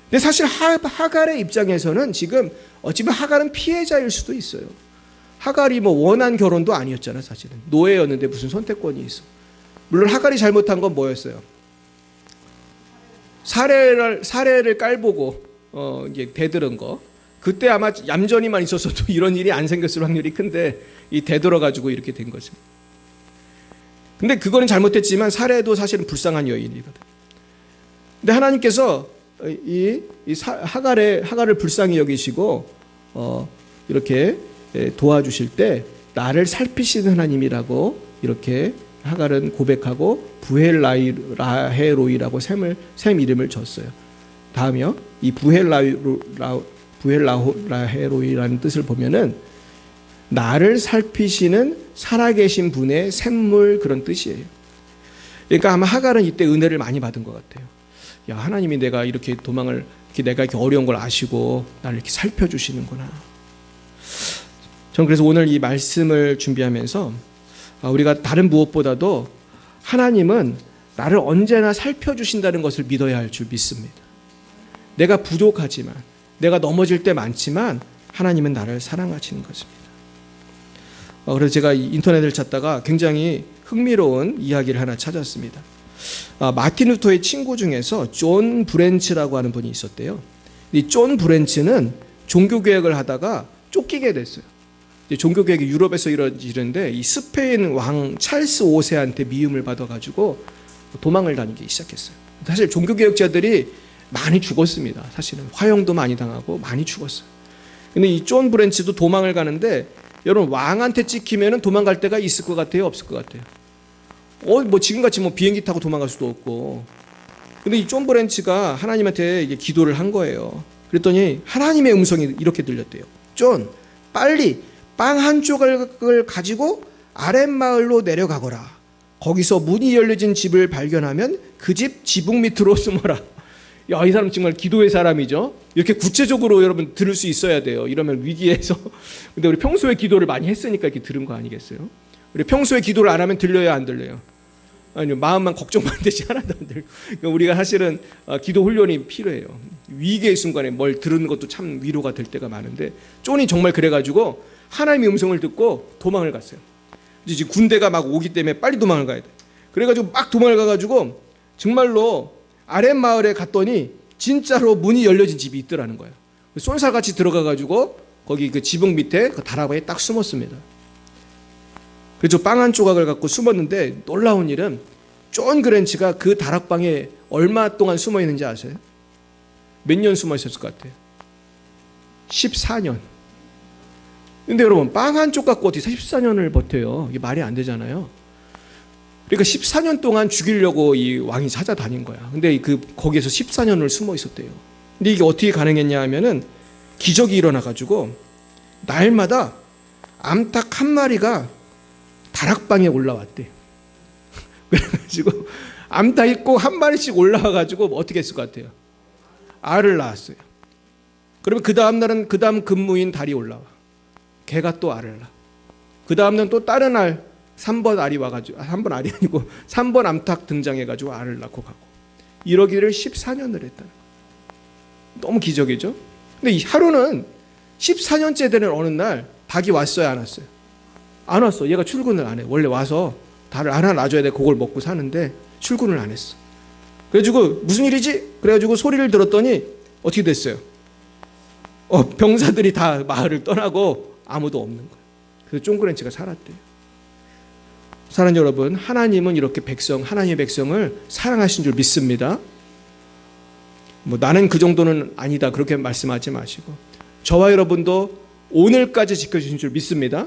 Speaker 1: 근데 사실 하갈의 입장에서는 지금 어찌보면 하갈은 피해자일 수도 있어요. 하갈이 뭐 원한 결혼도 아니었잖아. 사실은 노예였는데 무슨 선택권이 있어. 물론 하갈이 잘못한 건 뭐였어요? 사례를 깔보고 이제 대들은 거. 그때 아마 얌전히만 있었어도 이런 일이 안 생겼을 확률이 큰데 이 대들어 가지고 이렇게 된 거죠. 근데 그거는 잘못했지만 사례도 사실은 불쌍한 여인이거든. 근데 하나님께서 하갈을 불쌍히 여기시고 이렇게 도와주실 때 나를 살피시는 하나님이라고 이렇게 하갈은 고백하고 부헬라헤로이라고 샘 이름을 줬어요. 다음이요. 이 부헬라헤로이라는 뜻을 보면은 나를 살피시는 살아계신 분의 샘물 그런 뜻이에요. 그러니까 아마 하갈은 이때 은혜를 많이 받은 것 같아요. 야, 하나님이 내가 이렇게 도망을 내가 이렇게 어려운 걸 아시고 나를 이렇게 살펴주시는구나. 저는 그래서 오늘 이 말씀을 준비하면서 우리가 다른 무엇보다도 하나님은 나를 언제나 살펴주신다는 것을 믿어야 할 줄 믿습니다. 내가 부족하지만 내가 넘어질 때 많지만 하나님은 나를 사랑하시는 것입니다. 그래서 제가 인터넷을 찾다가 굉장히 흥미로운 이야기를 하나 찾았습니다. 마틴 루터의 친구 중에서 존 브렌츠라고 하는 분이 있었대요. 이 존 브렌츠는 종교개혁을 하다가 쫓기게 됐어요. 종교개혁이 유럽에서 이루어지는데 이 스페인 왕 찰스 5세한테 미움을 받아가지고 도망을 다니기 시작했어요. 사실 종교개혁자들이 많이 죽었습니다. 사실은 화형도 많이 당하고 많이 죽었어요. 근데 이 존 브렌츠도 도망을 가는데 여러분 왕한테 찍히면 도망갈 데가 있을 것 같아요? 없을 것 같아요? 뭐 지금같이 뭐 비행기 타고 도망갈 수도 없고. 근데 이 존 브렌츠가 하나님한테 이게 기도를 한 거예요. 그랬더니 하나님의 음성이 이렇게 들렸대요. 존, 빨리 빵 한 조각을 가지고 아랫마을로 내려가거라. 거기서 문이 열려진 집을 발견하면 그 집 지붕 밑으로 숨어라. 야, 이 사람 정말 기도의 사람이죠. 이렇게 구체적으로 여러분 들을 수 있어야 돼요. 이러면 위기에서. 근데 우리 평소에 기도를 많이 했으니까 이렇게 들은 거 아니겠어요? 우리 평소에 기도를 안 하면 들려요, 안 들려요? 아니요, 마음만 걱정만 되지 하나도 안 들려요. 그러니까 우리가 사실은 기도 훈련이 필요해요. 위기의 순간에 뭘 들은 것도 참 위로가 될 때가 많은데 존이 정말 그래가지고 하나님의 음성을 듣고 도망을 갔어요. 이제 군대가 막 오기 때문에 빨리 도망을 가야 돼. 그래가지고 막 도망을 가가지고 정말로 아랫마을에 갔더니 진짜로 문이 열려진 집이 있더라는 거예요. 쏜살같이 들어가가지고 거기 그 지붕 밑에 그 다락방에 딱 숨었습니다. 그래서 빵 한 조각을 갖고 숨었는데 놀라운 일은 존 그랜치가 그 다락방에 얼마 동안 숨어 있는지 아세요? 몇 년 숨어 있었을 것 같아요? 14년. 근데 여러분 빵 한 쪽 갖고 어떻게 14년을 버텨요? 이게 말이 안 되잖아요. 그러니까 14년 동안 죽이려고 이 왕이 찾아다닌 거야. 근데 거기에서 14년을 숨어 있었대요. 근데 이게 어떻게 가능했냐 하면은 기적이 일어나가지고 날마다 암탉 한 마리가 다락방에 올라왔대. 그래가지고 암탉이 꼭 한 마리씩 올라와가지고 어떻게 했을 것 같아요? 알을 낳았어요. 그러면 그 다음 날은 그 다음 근무인 달이 올라와. 걔가 또 알을 낳아. 그 다음 날은 또 다른 알 3번 알이 와가지고 3번 알이 아니고 3번 암탉 등장해가지고 알을 낳고 가고 이러기를 14년을 했다는 거예요. 너무 기적이죠. 근데 이 하루는 14년째 되는 어느 날 닭이 왔어요, 안 왔어요? 안 왔어. 얘가 출근을 안 해. 원래 와서 닭을 하나 놔줘야 돼. 그걸 먹고 사는데 출근을 안 했어. 그래가지고 무슨 일이지? 그래가지고 소리를 들었더니 어떻게 됐어요? 병사들이 다 마을을 떠나고 아무도 없는 거예요. 그래서 쫑그렌치가 살았대요. 사랑하는 여러분, 하나님은 이렇게 하나님의 백성을 사랑하신 줄 믿습니다. 나는 그 정도는 아니다 그렇게 말씀하지 마시고, 저와 여러분도 오늘까지 지켜주신 줄 믿습니다.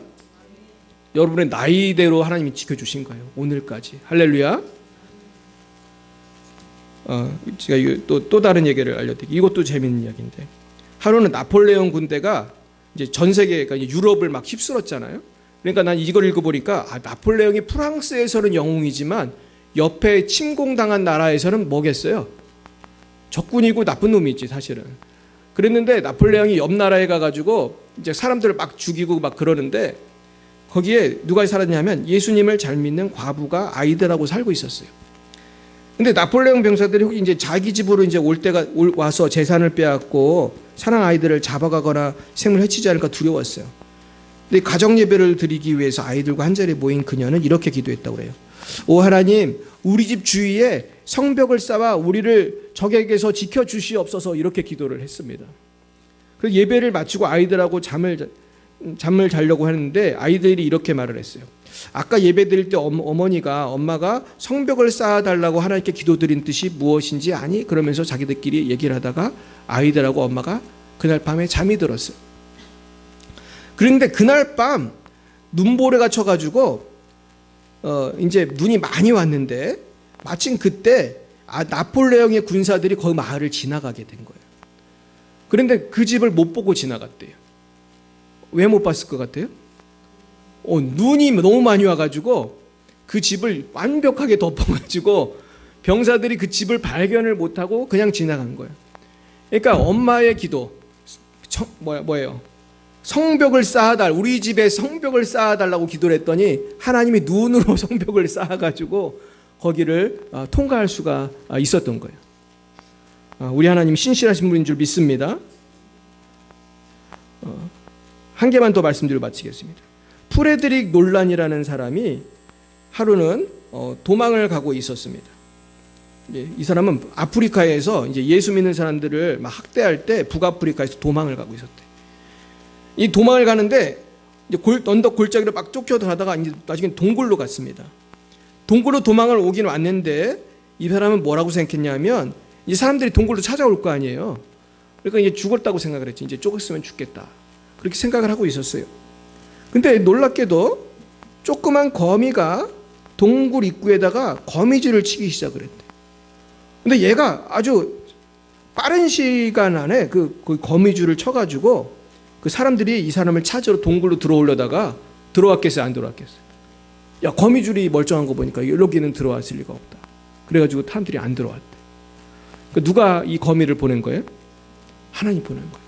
Speaker 1: 여러분의 나이대로 하나님이 지켜주신 거예요. 오늘까지. 할렐루야. 제가 또 다른 얘기를 알려드릴게요. 이것도 재밌는 이야기인데, 하루는 나폴레옹 군대가 이제 전 세계, 그러니까 유럽을 막 휩쓸었잖아요. 그러니까 난 이걸 읽어보니까 나폴레옹이 프랑스에서는 영웅이지만 옆에 침공당한 나라에서는 뭐겠어요? 적군이고 나쁜 놈이지 사실은. 그랬는데 나폴레옹이 옆 나라에 가가지고 이제 사람들을 막 죽이고 막 그러는데, 거기에 누가 살았냐면 예수님을 잘 믿는 과부가 아이들하고 살고 있었어요. 근데 나폴레옹 병사들이 이제 자기 집으로 이제 와서 재산을 빼앗고 사랑 아이들을 잡아가거나 생을 해치지 않을까 두려웠어요. 근데 가정 예배를 드리기 위해서 아이들과 한 자리에 모인 그녀는 이렇게 기도했다고 그래요. 오 하나님, 우리 집 주위에 성벽을 쌓아 우리를 적에게서 지켜주시옵소서, 이렇게 기도를 했습니다. 그래서 예배를 마치고 아이들하고 잠을 자려고 하는데 아이들이 이렇게 말을 했어요. 아까 예배 드릴 때 엄마가 성벽을 쌓아달라고 하나님께 기도드린 뜻이 무엇인지 아니? 그러면서 자기들끼리 얘기를 하다가 아이들하고 엄마가 그날 밤에 잠이 들었어요. 그런데 그날 밤 눈보라가 쳐가지고 이제 눈이 많이 왔는데, 마침 그때 나폴레옹의 군사들이 거기 마을을 지나가게 된 거예요. 그런데 그 집을 못 보고 지나갔대요. 왜 못 봤을 것 같아요? 눈이 너무 많이 와가지고 그 집을 완벽하게 덮어가지고 병사들이 그 집을 발견을 못하고 그냥 지나간 거예요. 그러니까 엄마의 기도, 뭐예요? 성벽을 우리 집에 성벽을 쌓아달라고 기도를 했더니 하나님이 눈으로 성벽을 쌓아가지고 거기를 통과할 수가 있었던 거예요. 우리 하나님 신실하신 분인 줄 믿습니다. 한 개만 더 말씀드리고 마치겠습니다. 프레드릭 놀란이라는 사람이 하루는 도망을 가고 있었습니다. 이 사람은 아프리카에서 이제 예수 믿는 사람들을 막 학대할 때 북아프리카에서 도망을 가고 있었대. 이 도망을 가는데 이제 언덕 골짜기로 막 쫓겨가다가 이제 나중에 동굴로 갔습니다. 동굴로 도망을 오긴 왔는데 이 사람은 뭐라고 생각했냐면, 이 사람들이 동굴로 찾아올 거 아니에요. 그러니까 이제 죽었다고 생각을 했지. 이제 쫓겼으면 죽겠다, 그렇게 생각을 하고 있었어요. 근데 놀랍게도 조그만 거미가 동굴 입구에다가 거미줄을 치기 시작을 했대. 근데 얘가 아주 빠른 시간 안에 그 거미줄을 쳐가지고 그 사람들이 이 사람을 찾으러 동굴로 들어오려다가 들어왔겠어요, 안 들어왔겠어요? 야, 거미줄이 멀쩡한 거 보니까 여기는 들어왔을 리가 없다. 그래가지고 사람들이 안 들어왔대. 그러니까 누가 이 거미를 보낸 거예요? 하나님 보낸 거예요.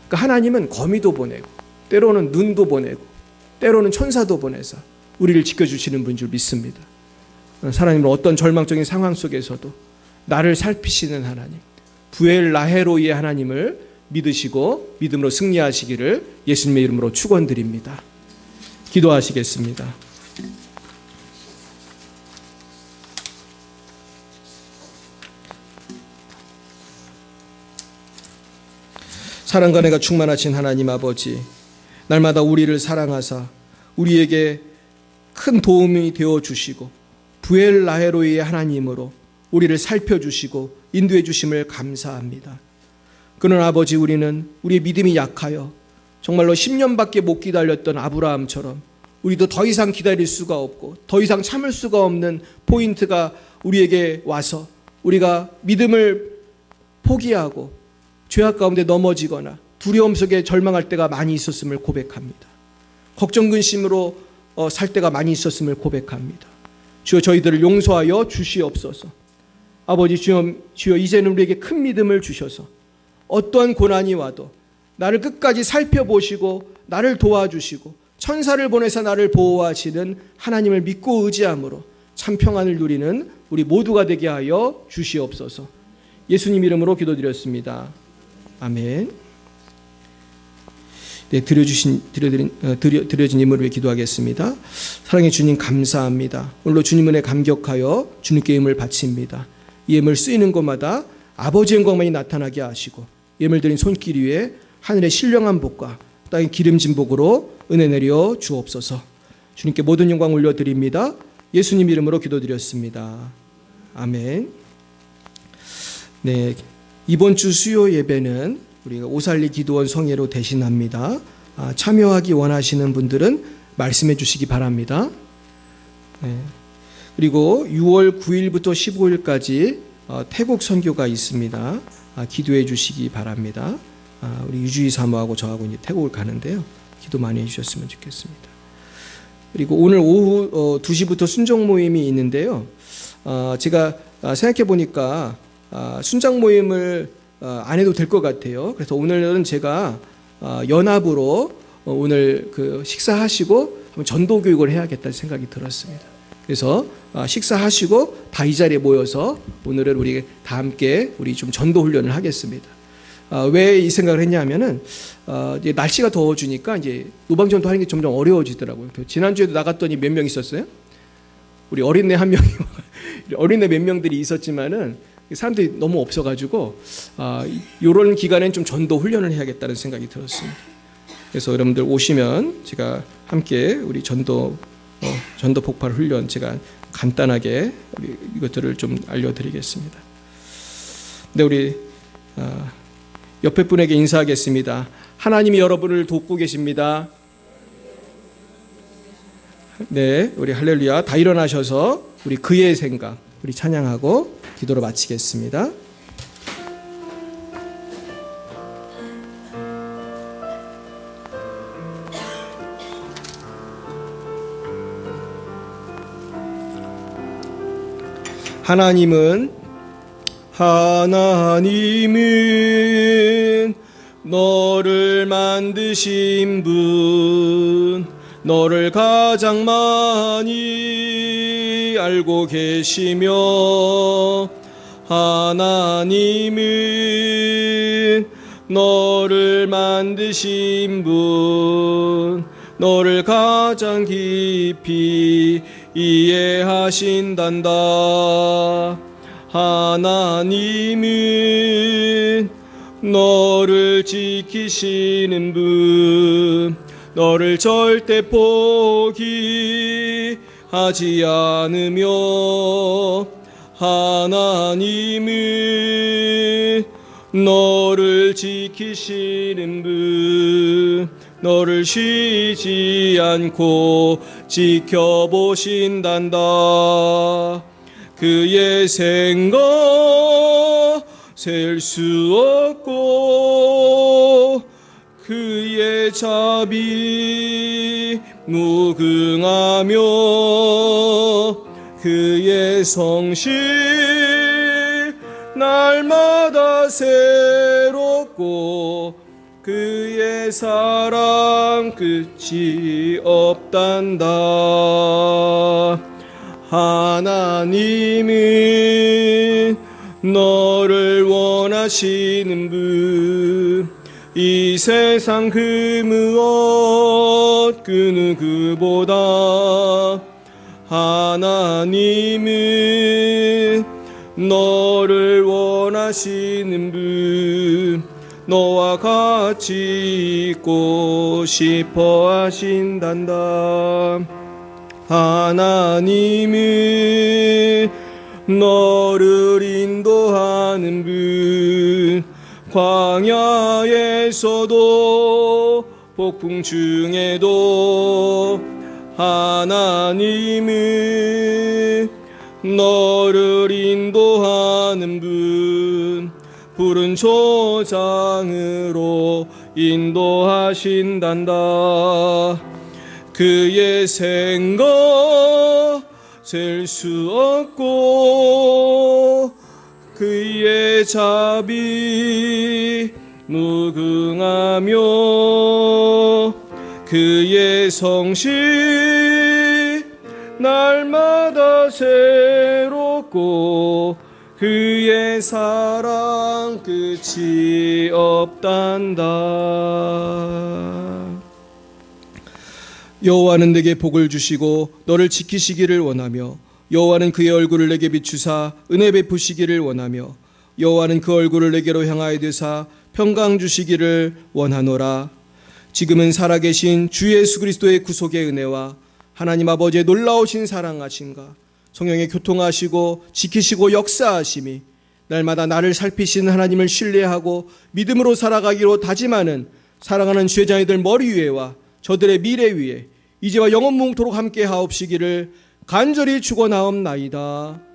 Speaker 1: 그러니까 하나님은 거미도 보내고, 때로는 눈도 보내고, 때로는 천사도 보내서 우리를 지켜주시는 분인 줄 믿습니다. 하나님은 어떤 절망적인 상황 속에서도 나를 살피시는 하나님, 부엘 라헤로이의 하나님을 믿으시고 믿음으로 승리하시기를 예수님의 이름으로 축원드립니다. 기도하시겠습니다. 사랑과 은혜가 충만하신 하나님 아버지, 날마다 우리를 사랑하사 우리에게 큰 도움이 되어주시고 부엘 라헤로이의 하나님으로 우리를 살펴주시고 인도해 주심을 감사합니다. 그러나 아버지, 우리는 우리의 믿음이 약하여 정말로 10년밖에 못 기다렸던 아브라함처럼 우리도 더 이상 기다릴 수가 없고 더 이상 참을 수가 없는 포인트가 우리에게 와서 우리가 믿음을 포기하고 죄악 가운데 넘어지거나 두려움 속에 절망할 때가 많이 있었음을 고백합니다. 걱정 근심으로 살 때가 많이 있었음을 고백합니다. 주여, 저희들을 용서하여 주시옵소서. 아버지, 주여 이제는 우리에게 큰 믿음을 주셔서 어떠한 고난이 와도 나를 끝까지 살펴보시고 나를 도와주시고 천사를 보내서 나를 보호하시는 하나님을 믿고 의지함으로 참 평안을 누리는 우리 모두가 되게 하여 주시옵소서. 예수님 이름으로 기도드렸습니다. 아멘. 네, 드려진 예물을 위해 기도하겠습니다. 사랑의 주님, 감사합니다. 오늘로 주님 은혜 감격하여 주님께 예물 바칩니다. 이 예물 쓰이는 곳마다 아버지의 영광만이 나타나게 하시고 예물 드린 손길 위에 하늘의 신령한 복과 땅의 기름진 복으로 은혜 내려 주옵소서. 주님께 모든 영광 올려드립니다. 예수님 이름으로 기도드렸습니다. 아멘. 네, 이번 주 수요 예배는 우리가 오살리 기도원 성회로 대신합니다. 참여하기 원하시는 분들은 말씀해 주시기 바랍니다. 네. 그리고 6월 9일부터 15일까지 태국 선교가 있습니다. 기도해 주시기 바랍니다. 우리 유주희 사모하고 저하고 이제 태국을 가는데요. 기도 많이 해주셨으면 좋겠습니다. 그리고 오늘 오후 2시부터 순종 모임이 있는데요. 제가 생각해 보니까 순장 모임을 안 해도 될 것 같아요. 그래서 오늘은 제가 연합으로 오늘 그 식사하시고 한번 전도 교육을 해야겠다는 생각이 들었습니다. 그래서 식사하시고 다 이 자리에 모여서 오늘은 우리 다 함께 우리 좀 전도 훈련을 하겠습니다. 왜 이 생각을 했냐면은 이제 날씨가 더워지니까 이제 노방전도 하는 게 점점 어려워지더라고요. 지난주에도 나갔더니 몇 명 있었어요? 우리 어린애 한 명이 어린애 몇 명들이 있었지만은 사람들이 너무 없어가지고 이런 기간엔 좀 전도 훈련을 해야겠다는 생각이 들었습니다. 그래서 여러분들 오시면 제가 함께 우리 전도 폭발 훈련 제가 간단하게 이것들을 좀 알려드리겠습니다. 네, 우리 옆에 분에게 인사하겠습니다. 하나님이 여러분을 돕고 계십니다. 네, 우리 할렐루야. 다 일어나셔서 우리 그의 생각 우리 찬양하고 기도로 마치겠습니다. 하나님은 너를 만드신 분, 너를 가장 많이 알고 계시며, 하나님은 너를 만드신 분, 너를 가장 깊이 이해하신단다. 하나님은 너를 지키시는 분, 너를 절대 포기하지 않으며, 하나님은 너를 지키시는 분, 너를 쉬지 않고 지켜보신단다. 그의 생각 셀 수 없고 그의 자비 무궁하며 그의 성실 날마다 새롭고 그의 사랑 끝이 없단다. 하나님은 너를 원하시는 분, 이 세상 그 무엇 그 누구보다 하나님은 너를 원하시는 분, 너와 같이 있고 싶어 하신단다. 하나님은 너를 인도하는 분, 광야에서도 폭풍 중에도 하나님은 너를 인도하는 분, 푸른 초장으로 인도하신단다. 그의 생각 셀 수 없고 그의 자비 무궁하며 그의 성실 날마다 새롭고 그의 사랑 끝이 없단다. 여호와는 내게 복을 주시고 너를 지키시기를 원하며, 여호와는 그의 얼굴을 내게 비추사 은혜 베푸시기를 원하며, 여호와는 그 얼굴을 내게로 향하여 드사 평강 주시기를 원하노라. 지금은 살아계신 주 예수 그리스도의 구속의 은혜와 하나님 아버지의 놀라우신 사랑하신가, 성령의 교통하시고 지키시고 역사하심이 날마다 나를 살피시는 하나님을 신뢰하고 믿음으로 살아가기로 다짐하는 사랑하는 죄자이들 머리 위에와 저들의 미래 위에 이제와 영원무궁토록 함께 하옵시기를 간절히 축원하옵나이다.